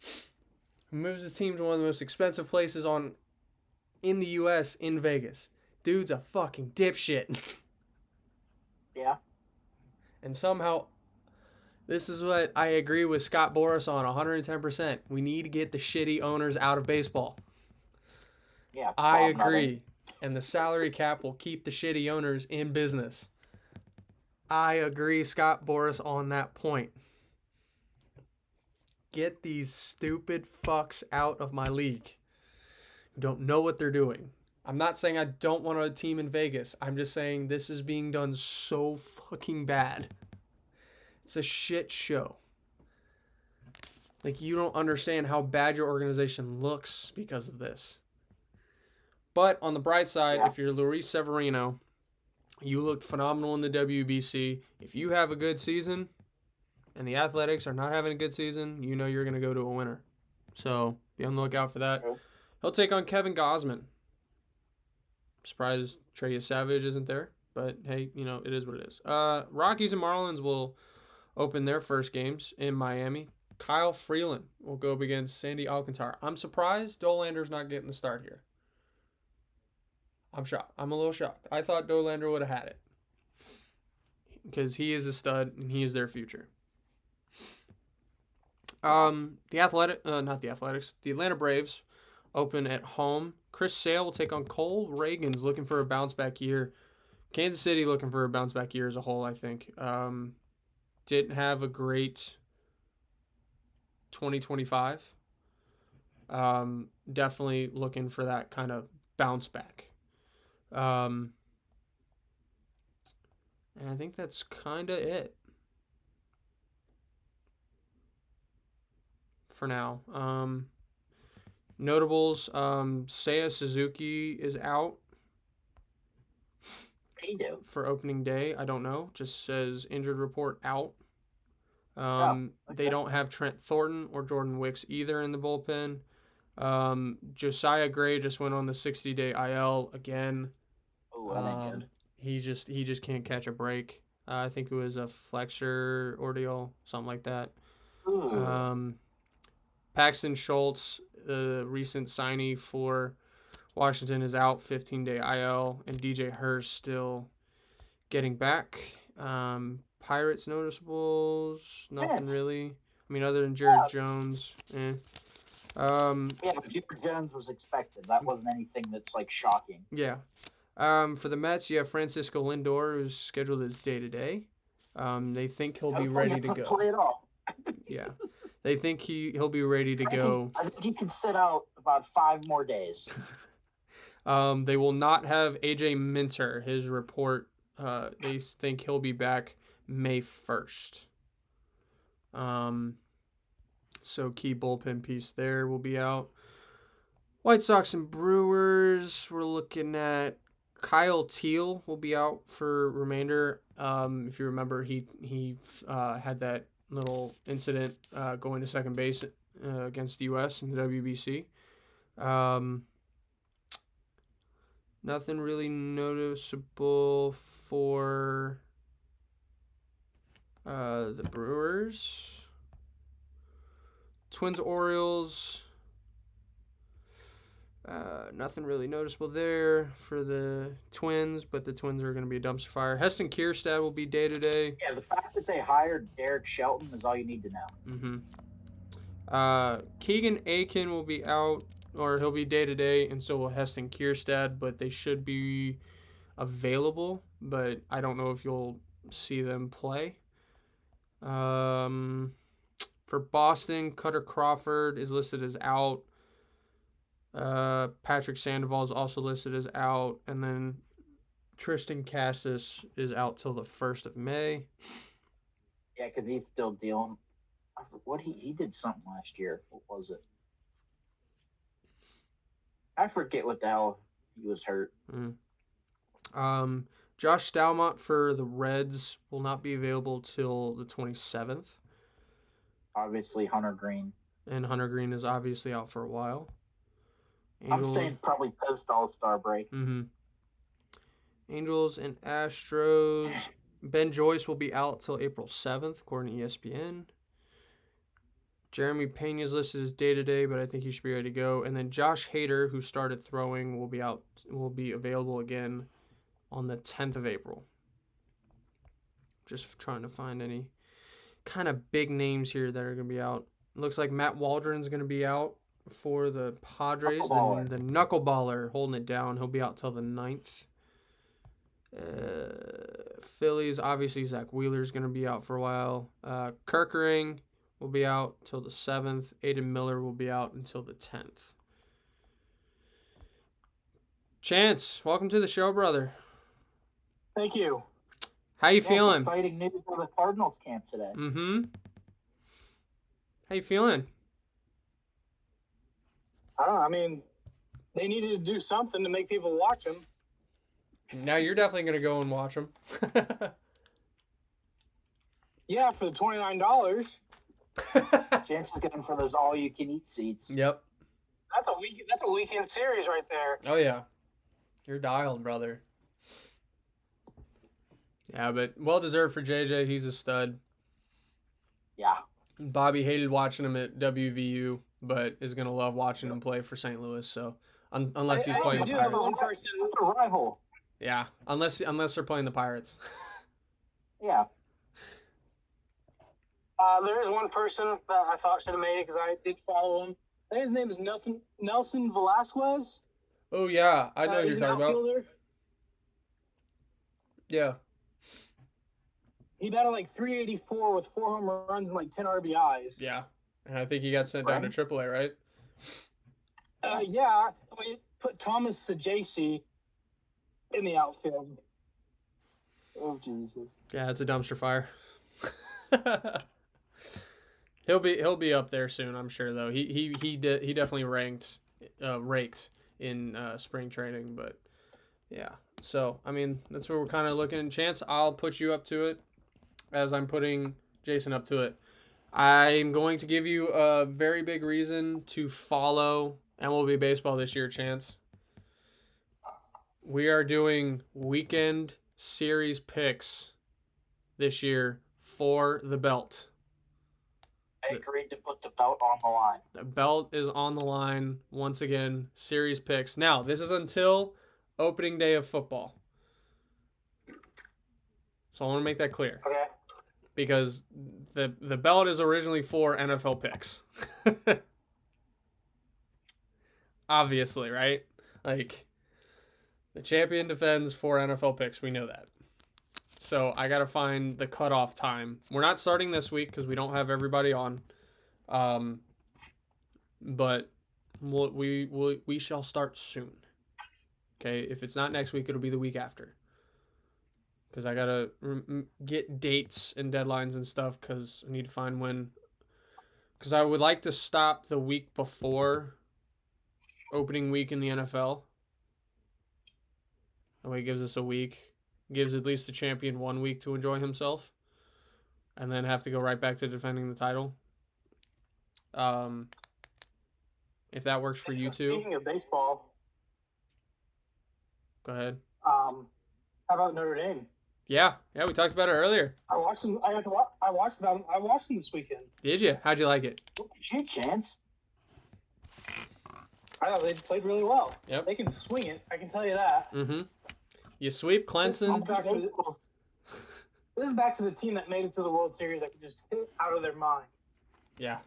He moves his team to one of the most expensive places in the U.S. in Vegas. Dude's a fucking dipshit. Yeah. And somehow, this is what I agree with Scott Boras on 110%. We need to get the shitty owners out of baseball. Yeah. I agree. And the salary cap will keep the shitty owners in business. I agree, Scott Boras, on that point. Get these stupid fucks out of my league who don't know what they're doing. I'm not saying I don't want a team in Vegas. I'm just saying this is being done so fucking bad. It's a shit show. Like, you don't understand how bad your organization looks because of this. But on the bright side, if you're Luis Severino, you looked phenomenal in the WBC. If you have a good season and the Athletics are not having a good season, you know you're going to go to a winner. So be on the lookout for that. He'll take on Kevin Gausman. Surprised Trey Savage isn't there, but hey, it is what it is. Rockies and Marlins will open their first games in Miami. Kyle Freeland will go up against Sandy Alcantara. I'm surprised Dolander's not getting the start here. I'm shocked. I'm a little shocked. I thought Dolander would have had it because he is a stud and he is their future. The Atlanta Braves open at home. Chris Sale will take on Cole Reagans, looking for a bounce back year. Kansas City looking for a bounce back year as a whole, I think. Didn't have a great 2025. Definitely looking for that kind of bounce back. And I think that's kind of it for now. Notables, Seiya Suzuki is out for opening day. I don't know. Just says injured report out. They don't have Trent Thornton or Jordan Wicks either in the bullpen. Josiah Gray just went on the 60-day IL again. He just can't catch a break. I think it was a flexor ordeal, something like that. Paxton Schultz, the recent signee for Washington, is out 15-day IL, and DJ Hurst still getting back. Pirates noticeables, nothing really. I mean, other than Jared Jones. But Jared Jones was expected. That wasn't anything that's shocking. Yeah. For the Mets, you have Francisco Lindor, who's scheduled as day-to-day. They think he'll be ready to go. Play it off. Yeah. They think he'll be ready to go. I think he can sit out about 5 more days. They will not have AJ Minter. His report, they think he'll be back May 1st. So key bullpen piece there will be out. White Sox and Brewers, we're looking at Kyle Teal will be out for remainder. If you remember, he had that little incident going to second base against the U.S. in the WBC. Nothing really noticeable for the Brewers. Twins, Orioles. Nothing really noticeable there for the Twins, but the Twins are going to be a dumpster fire. Heston Kierstad will be day-to-day. Yeah, the fact that they hired Derek Shelton is all you need to know. Keegan Aiken will be out, or he'll be day-to-day, and so will Heston Kierstad, but they should be available, but I don't know if you'll see them play. For Boston, Cutter Crawford is listed as out. Patrick Sandoval is also listed as out, and then Tristan Cassis is out till the 1st of May. Yeah, because he's still dealing. What he did something last year. What was it? I forget what the hell he was hurt. Josh Stalmont for the Reds will not be available till the 27th. Obviously, Hunter Green. And Hunter Green is obviously out for a while. I'm saying probably post All-Star break. Angels and Astros. Ben Joyce will be out till April 7th, according to ESPN. Jeremy Pena's listed as day-to-day, but I think he should be ready to go. And then Josh Hader, who started throwing, will be available again on the 10th of April. Just trying to find any kind of big names here that are going to be out. It looks like Matt Waldron's going to be out for the Padres. The knuckleballer holding it down. He'll be out till the 9th. Phillies, obviously Zach Wheeler's going to be out for a while. Kerkering will be out till the 7th. Aiden Miller will be out until the 10th. Chance, welcome to the show, brother. Thank you. How you feeling? Exciting news for the Cardinals camp today. How you feeling? I don't know. I mean, they needed to do something to make people watch them. Now you're definitely going to go and watch them. Yeah, for the $29. Chance is getting for those all-you-can-eat seats. Yep. That's a weekend series right there. Oh, yeah. You're dialed, brother. Yeah, but well-deserved for JJ. He's a stud. Yeah. Bobby hated watching him at WVU, but is going to love watching him play for St. Louis. So unless he's playing the Pirates. That's a rival. Yeah, unless they're playing the Pirates. Yeah. There is one person that I thought should have made it because I did follow him. I think his name is Nelson Velasquez. Oh, yeah. I know who you're He's talking an about. outfielder. Yeah. He batted like 384 with 4 home runs and like 10 RBIs. Yeah. And I think he got sent down to AAA, right? Yeah. We put Thomas Sajaci in the outfield. Oh, Jesus. Yeah, it's a dumpster fire. He'll be up there soon, I'm sure. Though he definitely raked in spring training, but yeah. So I mean that's where we're kind of looking. Chance, I'll put you up to it, as I'm putting Jason up to it. I'm going to give you a very big reason to follow MLB baseball this year, Chance. We are doing weekend series picks this year for the belt. I agreed to put the belt on the line. The belt is on the line once again. Series picks. Now, this is until opening day of football. So I want to make that clear. Okay. Because the belt is originally for NFL picks. Obviously, right? Like, the champion defends for NFL picks. We know that. So I got to find the cutoff time. We're not starting this week because we don't have everybody on. But we shall start soon. Okay? If it's not next week, it'll be the week after. Because I got to get dates and deadlines and stuff because I need to find when. Because I would like to stop the week before opening week in the NFL. That way it gives us a week. Gives at least the champion 1 week to enjoy himself. And then have to go right back to defending the title. If that works for you too. Speaking of baseball, Go ahead. how about Notre Dame? Yeah, we talked about it earlier. I watched them. I watched them this weekend. Did you? How'd you like it? Look at you, Chance. I thought they played really well. Yep. They can swing it. I can tell you that. Mm-hmm. You sweep Clemson. This is back to the team that made it to the World Series that could just hit out of their mind. Yeah.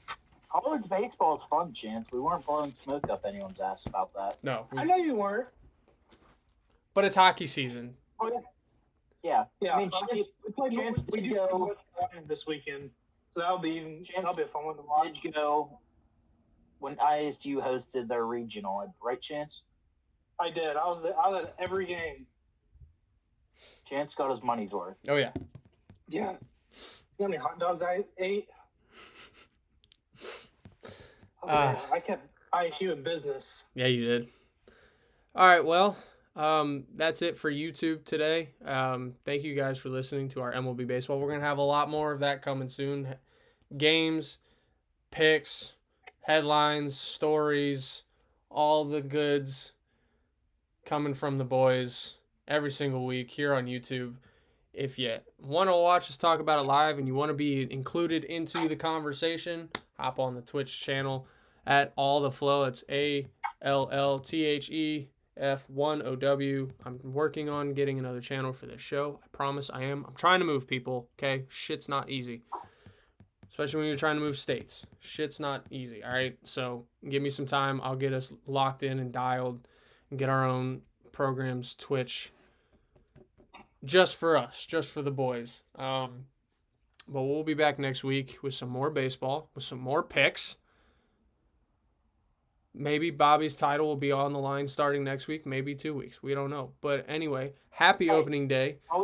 College baseball is fun, Chance. We weren't blowing smoke up anyone's ass about that. No. I know you weren't. But it's hockey season. Yeah. Yeah. I mean, we played Chance we did do go. North Carolina this weekend, so that'll be a fun one to watch. Did go when ISU hosted their regional, right, Chance? I did. I was at every game. Chance got his money's worth. Oh, yeah. Yeah. You know how many hot dogs I ate? Oh, man, I kept ISU in business. Yeah, you did. All right, well, that's it for YouTube today. Thank you guys for listening to our MLB Baseball. We're going to have a lot more of that coming soon. Games, picks, headlines, stories, all the goods coming from the boys every single week here on YouTube. If you want to watch us talk about it live and you want to be included into the conversation, hop on the Twitch channel at All the Flow. It's ALLTHEF1OW. I'm working on getting another channel for this show. I promise I am. I'm trying to move people, okay? Shit's not easy. Especially when you're trying to move states. Shit's not easy, all right? So give me some time. I'll get us locked in and dialed and get our own programs, Twitch, just for us, just for the boys. But we'll be back next week with some more baseball, with some more picks. Maybe Bobby's title will be on the line starting next week, maybe 2 weeks. We don't know. But anyway, happy opening day. While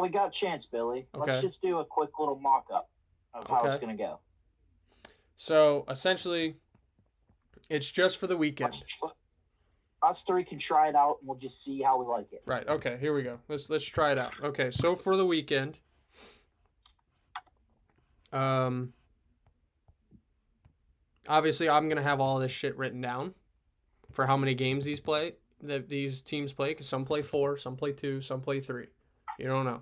we got Chance, Billy, Okay. Let's just do a quick little mock-up of how it's going to go. So, essentially, it's just for the weekend. Us three can try it out, and we'll just see how we like it. Right. Okay, here we go. Let's try it out. Okay, so for the weekend, obviously I'm going to have all this shit written down for how many games these teams play, because some play 4, some play 2, some play 3. You don't know.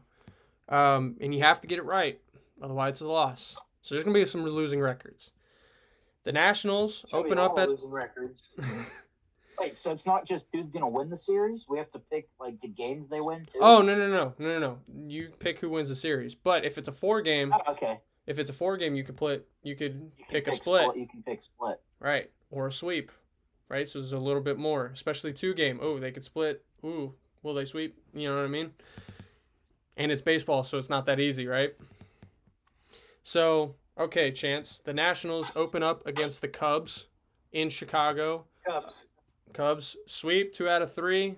And you have to get it right, otherwise it's a loss. So there's going to be some losing records. The Nationals open up at losing records. Wait, so it's not just who's going to win the series? We have to pick, like, the games they win, too? Oh, no. You pick who wins the series. But if it's a 4-game, okay. If it's a 4-game, you could pick a split. You can pick split. Right. Or a sweep. Right? So there's a little bit more. Especially 2-game. Oh, they could split. Ooh, will they sweep? You know what I mean? And it's baseball, so it's not that easy, right? So, okay, Chance. The Nationals open up against the Cubs in Chicago. Cubs sweep 2 out of 3.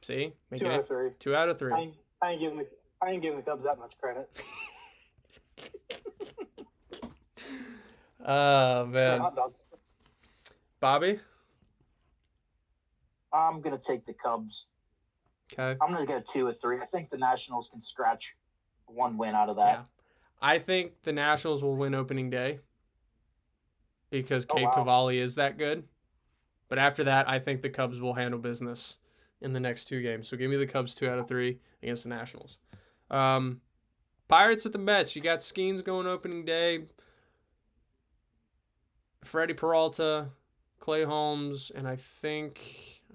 See? 2 out of 3. 2 out of 3. I ain't giving the Cubs that much credit. Oh, man. Hot dogs. Bobby? I'm going to take the Cubs. Okay. I'm going to go 2 or 3. I think the Nationals can scratch 1 win out of that. Yeah. I think the Nationals will win opening day because Cade wow. Cavalli is that good. But after that, I think the Cubs will handle business in the next 2 games. So give me the Cubs 2 out of 3 against the Nationals. Pirates at the Mets. You got Skeens going opening day. Freddie Peralta, Clay Holmes, and I think,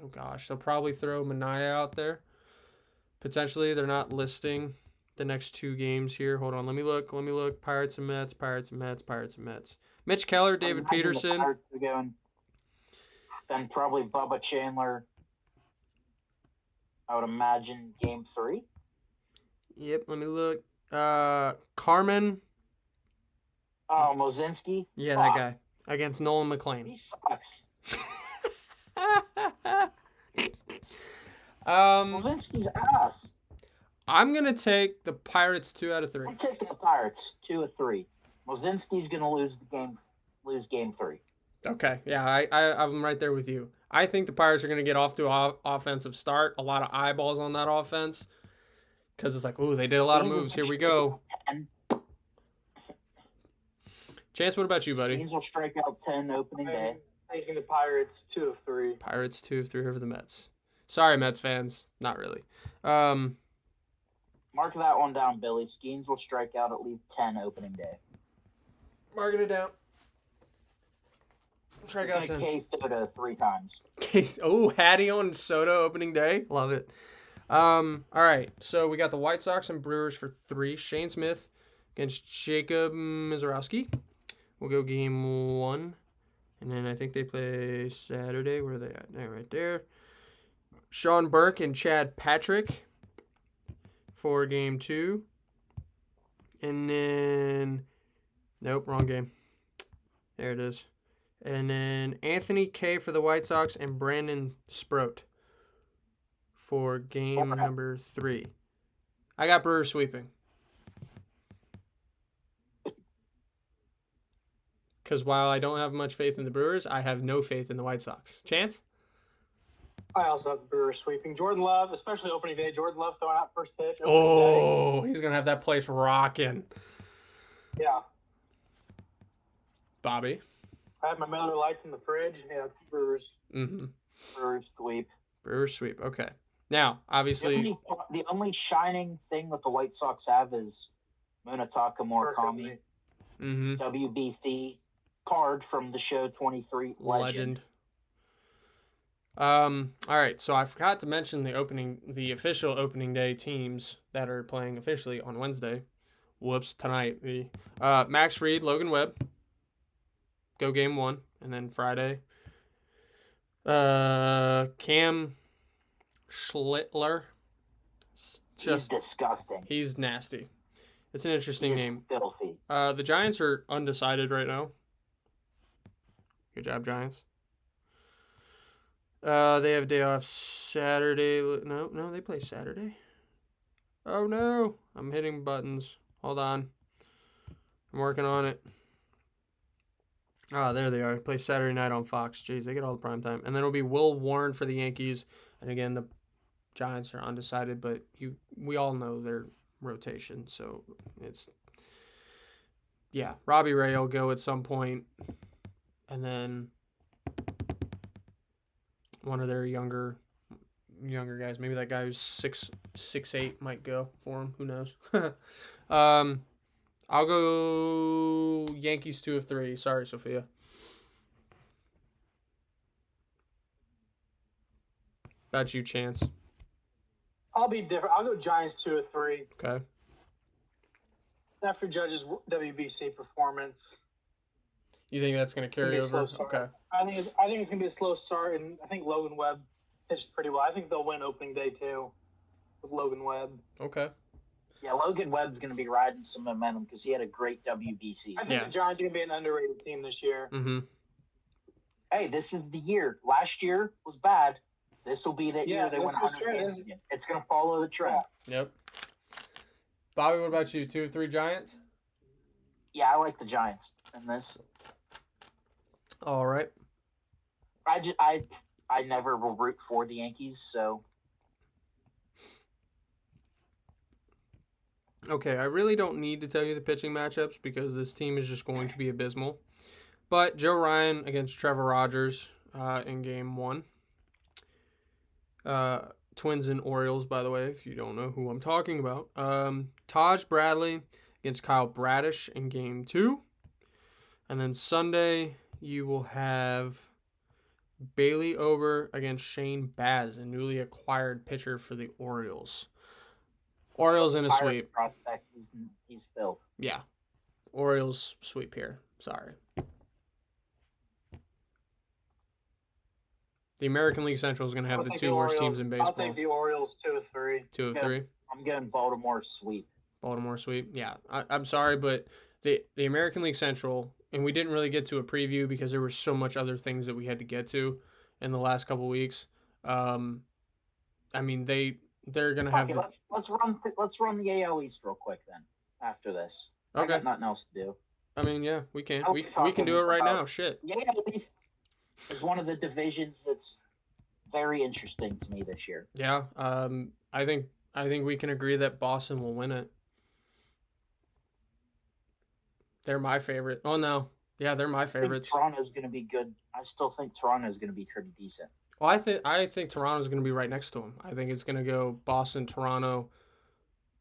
oh gosh, they'll probably throw Manaea out there. Potentially, they're not listing the next 2 games here. Hold on, let me look. Pirates and Mets. Mitch Keller, David Peterson. Then probably Bubba Chandler. I would imagine game 3. Yep, let me look. Carmen. Oh, Mozinski? Yeah, that guy. Against Nolan McLean. He sucks. Mozinski's ass. I'm going to take the Pirates 2 out of 3. I'm taking the Pirates 2 or 3. Mozinski's going to lose game 3. Okay, yeah, I'm right there with you. I think the Pirates are going to get off to an offensive start. A lot of eyeballs on that offense because it's like, ooh, they did a lot of moves. Here we go. 10. Chance, what about you, buddy? Skeens will strike out 10 opening day. I'm taking the Pirates 2 of 3. Pirates 2 of 3 over the Mets. Sorry, Mets fans. Not really. Mark that one down, Billy. Skeens will strike out at least 10 opening day. Marking it down. Strike out 10. K Soto 3 times. Oh, Hattie on Soto opening day. Love it. All right. So we got the White Sox and Brewers for 3. Shane Smith against Jacob Mizorowski. We'll go game 1. And then I think they play Saturday. Where are they at? They're right there. Sean Burke and Chad Patrick for game 2. And then, nope, wrong game. There it is. And then Anthony K for the White Sox and Brandon Sproat for game number 3. I got Brewers sweeping. Because while I don't have much faith in the Brewers, I have no faith in the White Sox. Chance? I also have the Brewers sweeping. Jordan Love, especially opening day. Jordan Love throwing out first pitch. Oh, he's going to have that place rocking. Yeah. Bobby? I have my Miller Lights in the fridge. Yeah, it's Brewers. Mm-hmm. Brewers sweep. Brewers sweep. Okay. Now, obviously... The only shining thing that the White Sox have is Munetaka Murakami. Mm-hmm. WBC card from the show 23 legend. All right, so I forgot to mention the official opening day teams that are playing officially on Wednesday. Whoops, tonight. The Max Fried, Logan Webb, go game 1, and then Friday. Cam Schlittler. He's disgusting. He's nasty. It's an interesting name. Filthy. The Giants are undecided right now. Good job, Giants. They have a day off Saturday. No, they play Saturday. Oh, no. I'm hitting buttons. Hold on. I'm working on it. Ah, there they are. They play Saturday night on Fox. Jeez, they get all the prime time. And then it'll be Will Warren for the Yankees. And again, the Giants are undecided, but we all know their rotation. So it's... Yeah, Robbie Ray will go at some point. And then one of their younger guys, maybe that guy who's 6'8" might go for him. Who knows? I'll go Yankees 2 of 3. Sorry, Sophia. About you, Chance. I'll be different. I'll go Giants 2 of 3. Okay. After Judge's WBC performance. You think that's going to carry over? Okay. I think it's going to be a slow start, and I think Logan Webb pitched pretty well. I think they'll win opening day too with Logan Webb. Okay. Yeah, Logan Webb's going to be riding some momentum because he had a great WBC. I think the Giants are going to be an underrated team this year. Mm-hmm. Hey, this is the year. Last year was bad. This will be that year they win 100 games again. It's going to follow the trend. Yep. Bobby, what about you? 2 of 3 Giants? Yeah, I like the Giants in this. All right. I never will root for the Yankees, so. Okay, I really don't need to tell you the pitching matchups because this team is just going to be abysmal. But Joe Ryan against Trevor Rogers in game 1. Twins and Orioles, by the way, if you don't know who I'm talking about. Taj Bradley against Kyle Bradish in game 2. And then Sunday, you will have Bailey Ober against Shane Baz, a newly acquired pitcher for the Orioles. Orioles in a sweep. Prospect, he's filth. Yeah. Orioles sweep here. Sorry. The American League Central is going to have the 2 worst teams in baseball. I'll take the Orioles 2 of 3. 2 of 3. I'm going Baltimore sweep. Baltimore sweep. Yeah. I'm sorry, but the American League Central, and we didn't really get to a preview because there were so much other things that we had to get to in the last couple weeks. I mean, they're going to have. Okay, let's run the AL East real quick then. After this, okay. I got nothing else to do. I mean, yeah, we can. We can do it right now. Shit. Yeah, at least. is one of the divisions that's very interesting to me this year. Yeah. I think we can agree that Boston will win it. They're my favorite. Oh no. Yeah, they're my I think favorites. Toronto's going to be good. I still think Toronto's going to be pretty decent. Well, I think Toronto's going to be right next to them. I think it's going to go Boston, Toronto,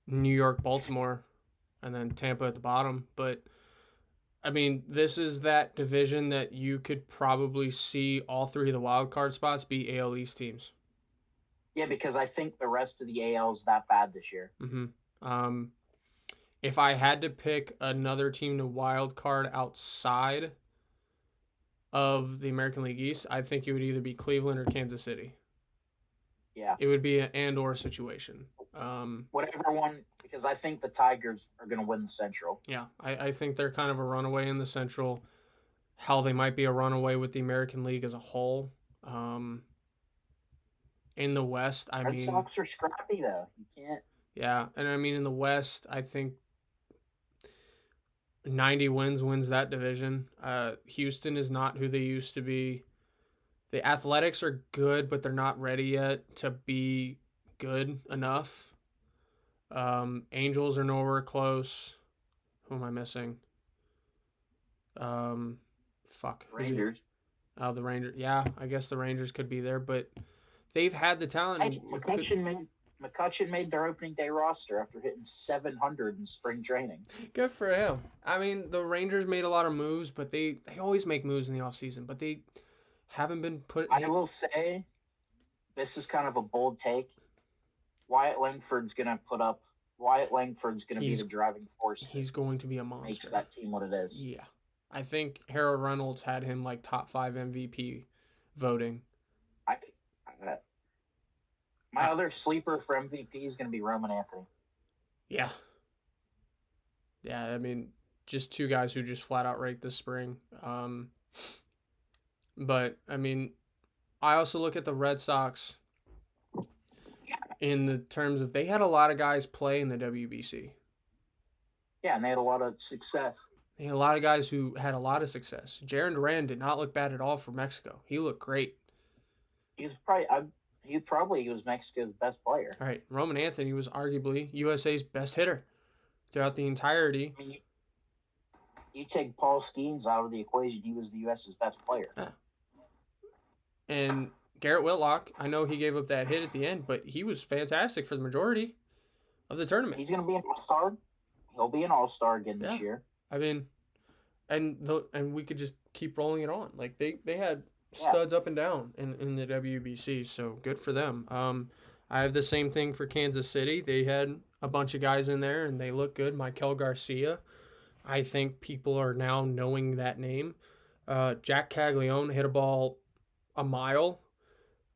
New York, Baltimore, and then Tampa at the bottom. But I mean, this is that division that you could probably see all three of the wild card spots be AL East teams. Yeah, because I think the rest of the AL is that bad this year. Mm-hmm. If I had to pick another team to wild card outside of the American League East, I think it would either be Cleveland or Kansas City. Yeah. It would be an and/or situation. Whatever one, because I think the Tigers are going to win the Central. Yeah, I think they're kind of a runaway in the Central. How they might be a runaway with the American League as a whole. In the West, I Red mean, Sox are scrappy though. You can't. yeah, and I mean in the West, I think 90 wins that division. Houston is not who they used to be. The Athletics are good, but they're not ready yet to be good enough. Angels are nowhere close. Who am I missing? Fuck. Rangers. Oh, the Rangers. Yeah, I guess the Rangers could be there, but they've had the talent. Hey, McCutchen made their opening day roster after hitting 700 in spring training. Good for him. I mean, the Rangers made a lot of moves, but they always make moves in the offseason, but they haven't been put. I will say, this is kind of a bold take. Wyatt Langford's going to be the driving force. He's going to be a monster. Makes that team what it is. Yeah. I think Harold Reynolds had him like top 5 MVP voting. My other sleeper for MVP is going to be Roman Anthony. Yeah. Yeah, I mean, just two guys who just flat out raked this spring. But, I mean, I also look at the Red Sox in the terms of they had a lot of guys play in the WBC. Yeah, and they had a lot of success. They had a lot of guys who had a lot of success. Jarren Duran did not look bad at all for Mexico. He looked great. He was Mexico's best player. All right, Roman Anthony was arguably USA's best hitter throughout the entirety. I mean, you take Paul Skeens out of the equation, he was the U.S.'s best player. Yeah. And Garrett Whitlock, I know he gave up that hit at the end, but he was fantastic for the majority of the tournament. He's going to be an all-star. He'll be an all-star again this year. I mean, and we could just keep rolling it on. Like they had studs up and down in the WBC, so good for them. I have the same thing for Kansas City. They had a bunch of guys in there, and they look good. Maikel Garcia, I think people are now knowing that name. Jack Caglione hit a ball a mile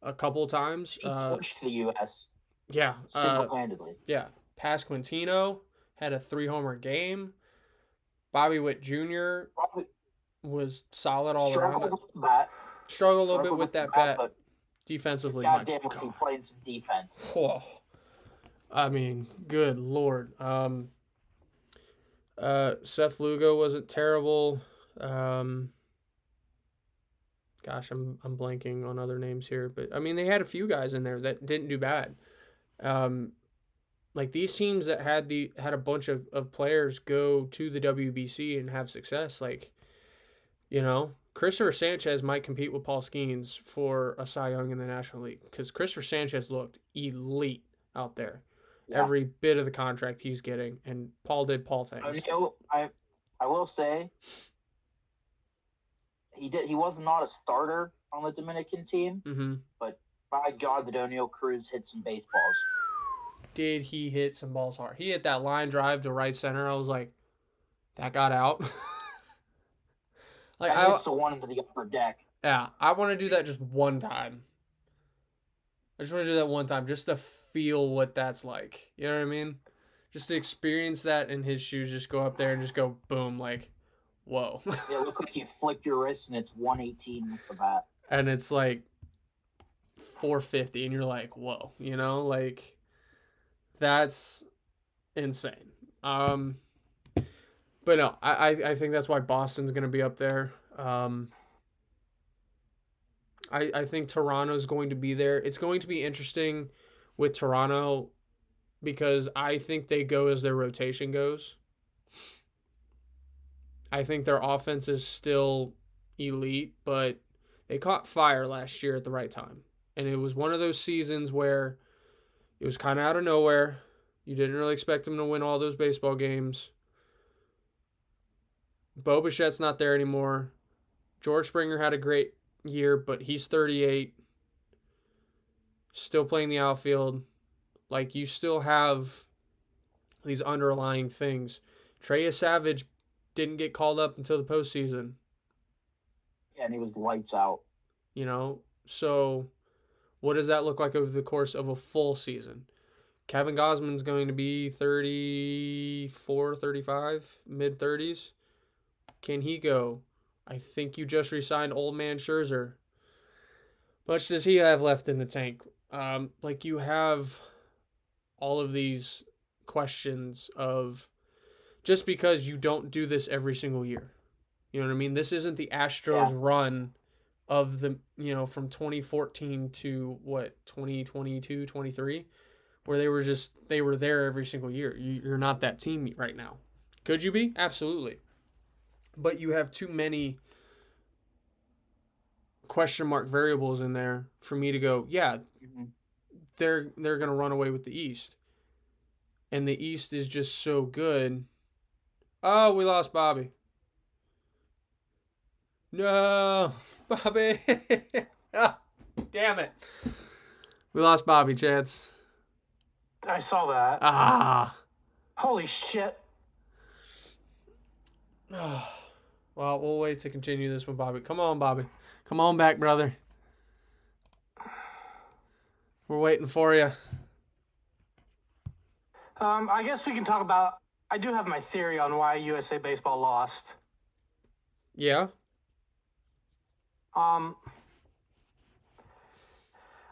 a couple of times. He pushed the U.S. Yeah. Single-handedly. Yeah. Pasquantino had a 3-homer game. Bobby Witt Jr. was solid all around. Struggled a little bit with that bat. Defensively, goddamn, he played some defense. Oh, I mean, good lord. Seth Lugo wasn't terrible. Gosh, I'm blanking on other names here, but I mean, they had a few guys in there that didn't do bad. Like these teams that had a bunch of players go to the WBC and have success, like, you know, Christopher Sanchez might compete with Paul Skeens for a Cy Young in the National League because Christopher Sanchez looked elite out there. Yeah. Every bit of the contract he's getting, and Paul did Paul things. I will say he was not a starter on the Dominican team, but by God, did O'Neal Cruz hit some baseballs. Did he hit some balls hard? He hit that line drive to right center. I was like, that got out. Like I the one into the upper deck. Yeah, I want to do that just one time. I just want to do that one time just to feel what that's like. You know what I mean? Just to experience that in his shoes, just go up there and just go boom, like, whoa. Yeah, it looked like you flicked your wrist and it's 118 with the bat. And it's like 450 and you're like, whoa, you know, like that's insane. But no, I think that's why Boston's going to be up there. I think Toronto's going to be there. It's going to be interesting with Toronto because I think they go as their rotation goes. I think their offense is still elite, but they caught fire last year at the right time. And it was one of those seasons where it was kind of out of nowhere. You didn't really expect them to win all those baseball games. Bo Bichette's not there anymore. George Springer had a great year, but he's 38. Still playing the outfield. Like, you still have these underlying things. Trey Savage didn't get called up until the postseason. Yeah, and he was lights out. You know? So, what does that look like over the course of a full season? Kevin Gausman's going to be 34, 35, mid-30s. Can he go? I think you just re-signed old man Scherzer. Much does he have left in the tank? Like, you have all of these questions of just because you don't do this every single year. You know what I mean? This isn't the Astros run of the, from 2014 to 2022, 23, where they were there every single year. You're not that team right now. Could you be? Absolutely. But you have too many question mark variables in there for me to go, yeah, they're going to run away with the East. And the East is just so good. Oh, we lost Bobby. No, Bobby. Oh, damn it. We lost Bobby, Chance. I saw that. Ah. Holy shit. Well, we'll wait to continue this with Bobby. Come on, Bobby. Come on back, brother. We're waiting for you. I guess we can talk about. I do have my theory on why USA Baseball lost. Yeah.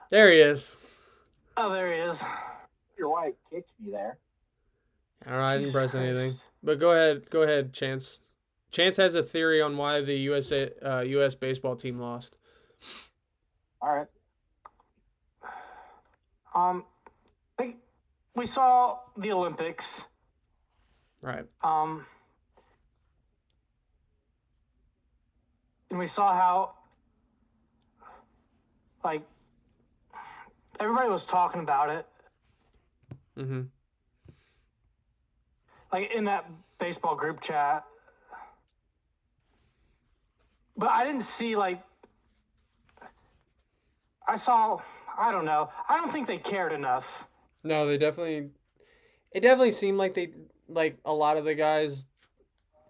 There he is. Oh, there he is. Your wife kicked me there. All right, I didn't press Jesus anything. Christ. But go ahead, Chance. Chance has a theory on why the U.S. baseball team lost. All right. We saw the Olympics. Right. And we saw how, like, everybody was talking about it. Mm-hmm. Like, in that baseball group chat. But I didn't see, like, I don't know. I don't think they cared enough. No, it definitely seemed like a lot of the guys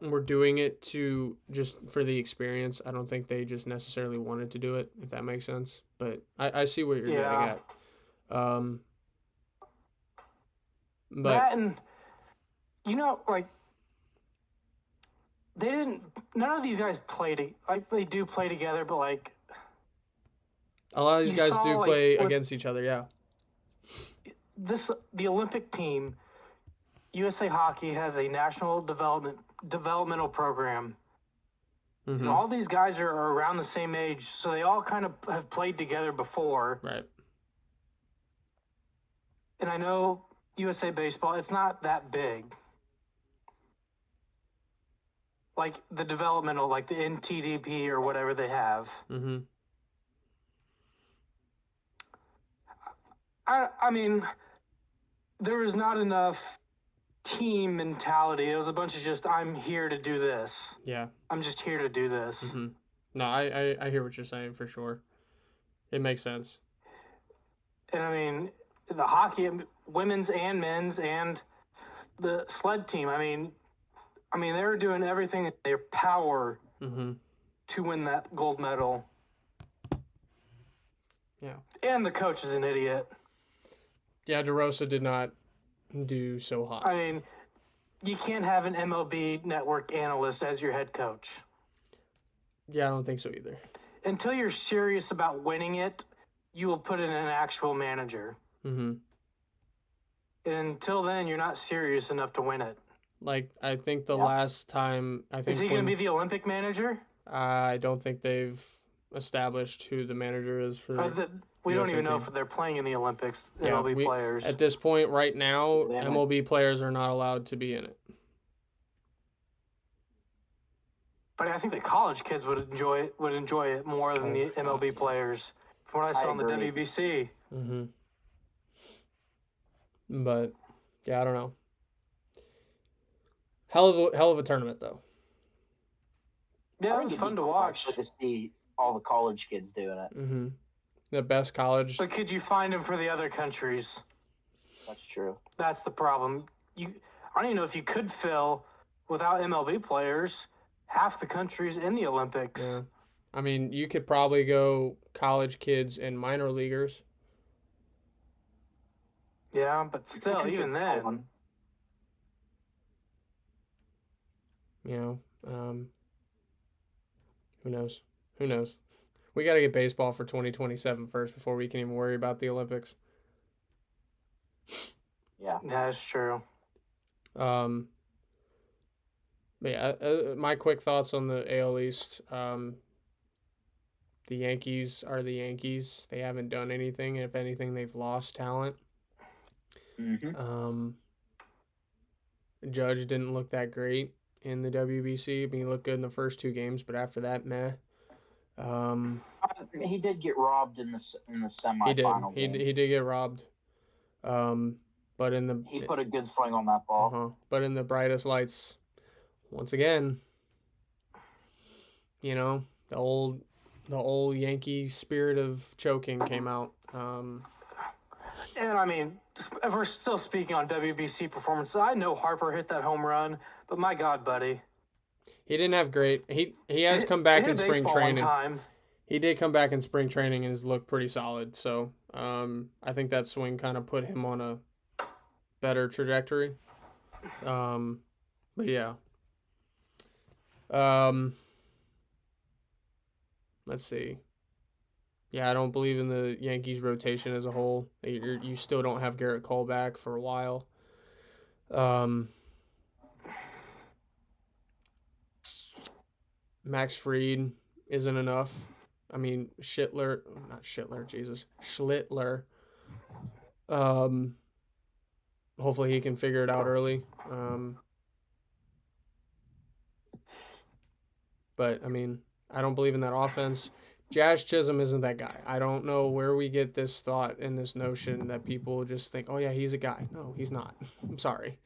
were doing it just for the experience. I don't think they just necessarily wanted to do it, if that makes sense. But I see what you're getting at. But that and, like, none of these guys they do play together, but, like, a lot of these guys do play against each other, yeah. The Olympic team, USA Hockey has a national developmental program. Mm-hmm. And all these guys are around the same age, so they all kind of have played together before. Right. And I know USA Baseball, it's not that big. Like the developmental, like the NTDP or whatever they have. Mm-hmm. I mean, there was not enough team mentality. It was a bunch of just, I'm here to do this. Yeah. I'm just here to do this. Mm-hmm. No, I hear what you're saying for sure. It makes sense. And I mean, the hockey, women's and men's, and the sled team. I mean, they were doing everything in their power to win that gold medal. Yeah. And the coach is an idiot. Yeah, DeRosa did not do so hot. I mean, you can't have an MLB network analyst as your head coach. Yeah, I don't think so either. Until you're serious about winning it, you will put in an actual manager. Mm-hmm. And until then, you're not serious enough to win it. Like, I think the last time... Is he going to be the Olympic manager? I don't think they've established who the manager is for. We don't USA even know team. if they're playing in the Olympics. Yeah, MLB players. At this point, right now, They haven't- MLB players are not allowed to be in it. But I think the college kids would enjoy it more than the MLB players. From what I saw on the agree. WBC. Mm-hmm. But yeah, I don't know. Hell of a tournament though. Yeah, I it think was it'd fun be to cool watch. actually to see all the college kids doing it. Mm-hmm. The best college. But could you find them for the other countries? That's true. That's the problem. I don't even know if you could fill, without MLB players, half the countries in the Olympics. Yeah. I mean, you could probably go college kids and minor leaguers. Yeah, but still, You even could then. fill them. You know, who knows? Who knows? We got to get baseball for 2027 first before we can even worry about the Olympics. Yeah. That's true. But yeah, my quick thoughts on the AL East. The Yankees are the Yankees. They haven't done anything. If anything, they've lost talent. Mm-hmm. Judge didn't look that great in the WBC. I mean, he looked good in the first 2 games, but after that, meh. He did get robbed in the semifinal. He did get robbed. But He put a good swing on that ball. But in the brightest lights, once again, you know, the old Yankee spirit of choking came out. And I mean, if we're still speaking on WBC performances, I know Harper hit that home run, but my God, buddy. He didn't have great. He has come back in spring training. Time. He did come back in spring training and has looked pretty solid. So I think that swing kind of put him on a better trajectory. But yeah. Let's see. Yeah, I don't believe in the Yankees rotation as a whole. You still don't have Garrett Cole back for a while. Max Fried isn't enough. I mean, Schlittler. Hopefully he can figure it out early. But, I mean, I don't believe in that offense. Jazz Chisholm isn't that guy. I don't know where we get this thought and this notion that people just think, oh, yeah, he's a guy. No, he's not. I'm sorry.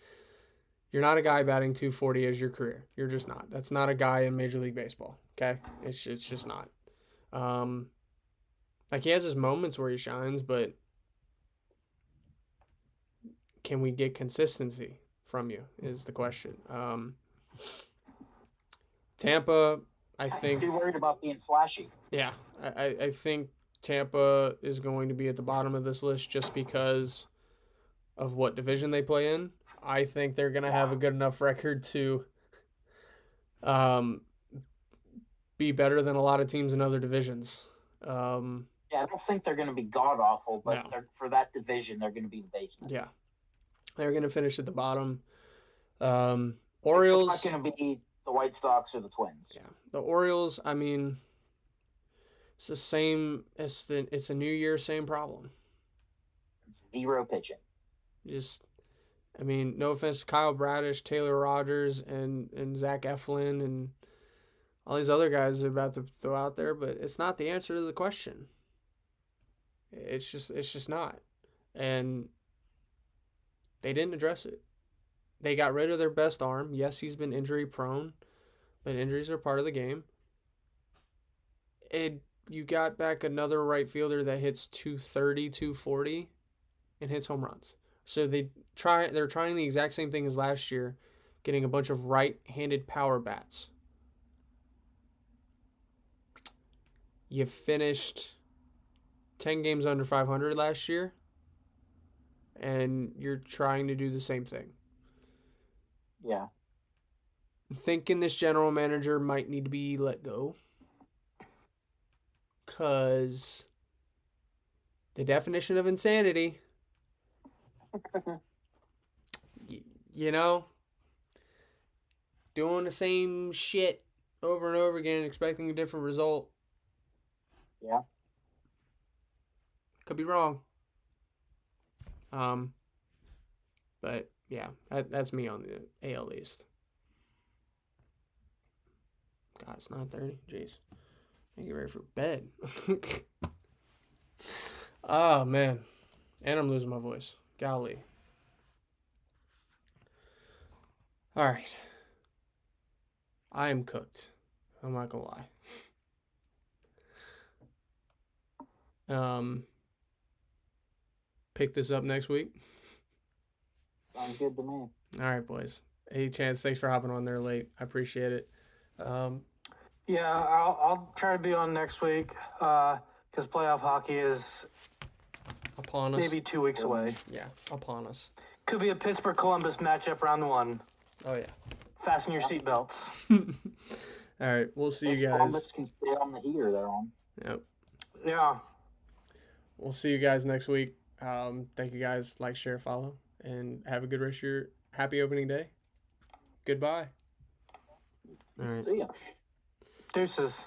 You're not a guy batting 240 as your career. You're just not. That's not a guy in Major League Baseball, okay? It's just not. Like, he has his moments where he shines, but can we get consistency from you is the question. Tampa, I think... You're worried about being flashy. Yeah, I think Tampa is going to be at the bottom of this list just because of what division they play in. I think they're going to have a good enough record to be better than a lot of teams in other divisions. Yeah, I don't think they're going to be god-awful, but for that division, they're going to be the basement. Yeah. They're going to finish at the bottom. Orioles... It's not going to be the White Sox or the Twins. Yeah. The Orioles, I mean, it's the same... It's a new year, same problem. Zero pitching. I mean, no offense to Kyle Bradish, Taylor Rogers, and Zach Eflin, and all these other guys they're about to throw out there, but it's not the answer to the question. It's just not. And they didn't address it. They got rid of their best arm. Yes, he's been injury prone, but injuries are part of the game. You got back another right fielder that hits 230, 240 and hits home runs. So they're trying the exact same thing as last year, getting a bunch of right-handed power bats. You finished 10 games under 500 last year, and you're trying to do the same thing. Yeah. Thinking this general manager might need to be let go, because the definition of insanity... You know, doing the same shit over and over again, expecting a different result. Yeah. Could be wrong. But yeah, that's me on the AL East. God, it's 9:30. Jeez, I get ready for bed. Oh man, and I'm losing my voice. Golly. All right, I am cooked. I'm not gonna lie. Pick this up next week. Sounds good to me. All right, boys. Hey, Chance, thanks for hopping on there late. I appreciate it. Yeah, I'll try to be on next week because playoff hockey is upon us. Maybe 2 weeks away. Yeah, upon us. Could be a Pittsburgh Columbus matchup round 1. Oh yeah. Fasten your seatbelts. All right, we'll see you guys. Columbus can stay on the heater they're on. Yep. Yeah. We'll see you guys next week. Thank you guys. Like, share, follow, and have a good rest of your happy opening day. Goodbye. All right. See ya. Deuces.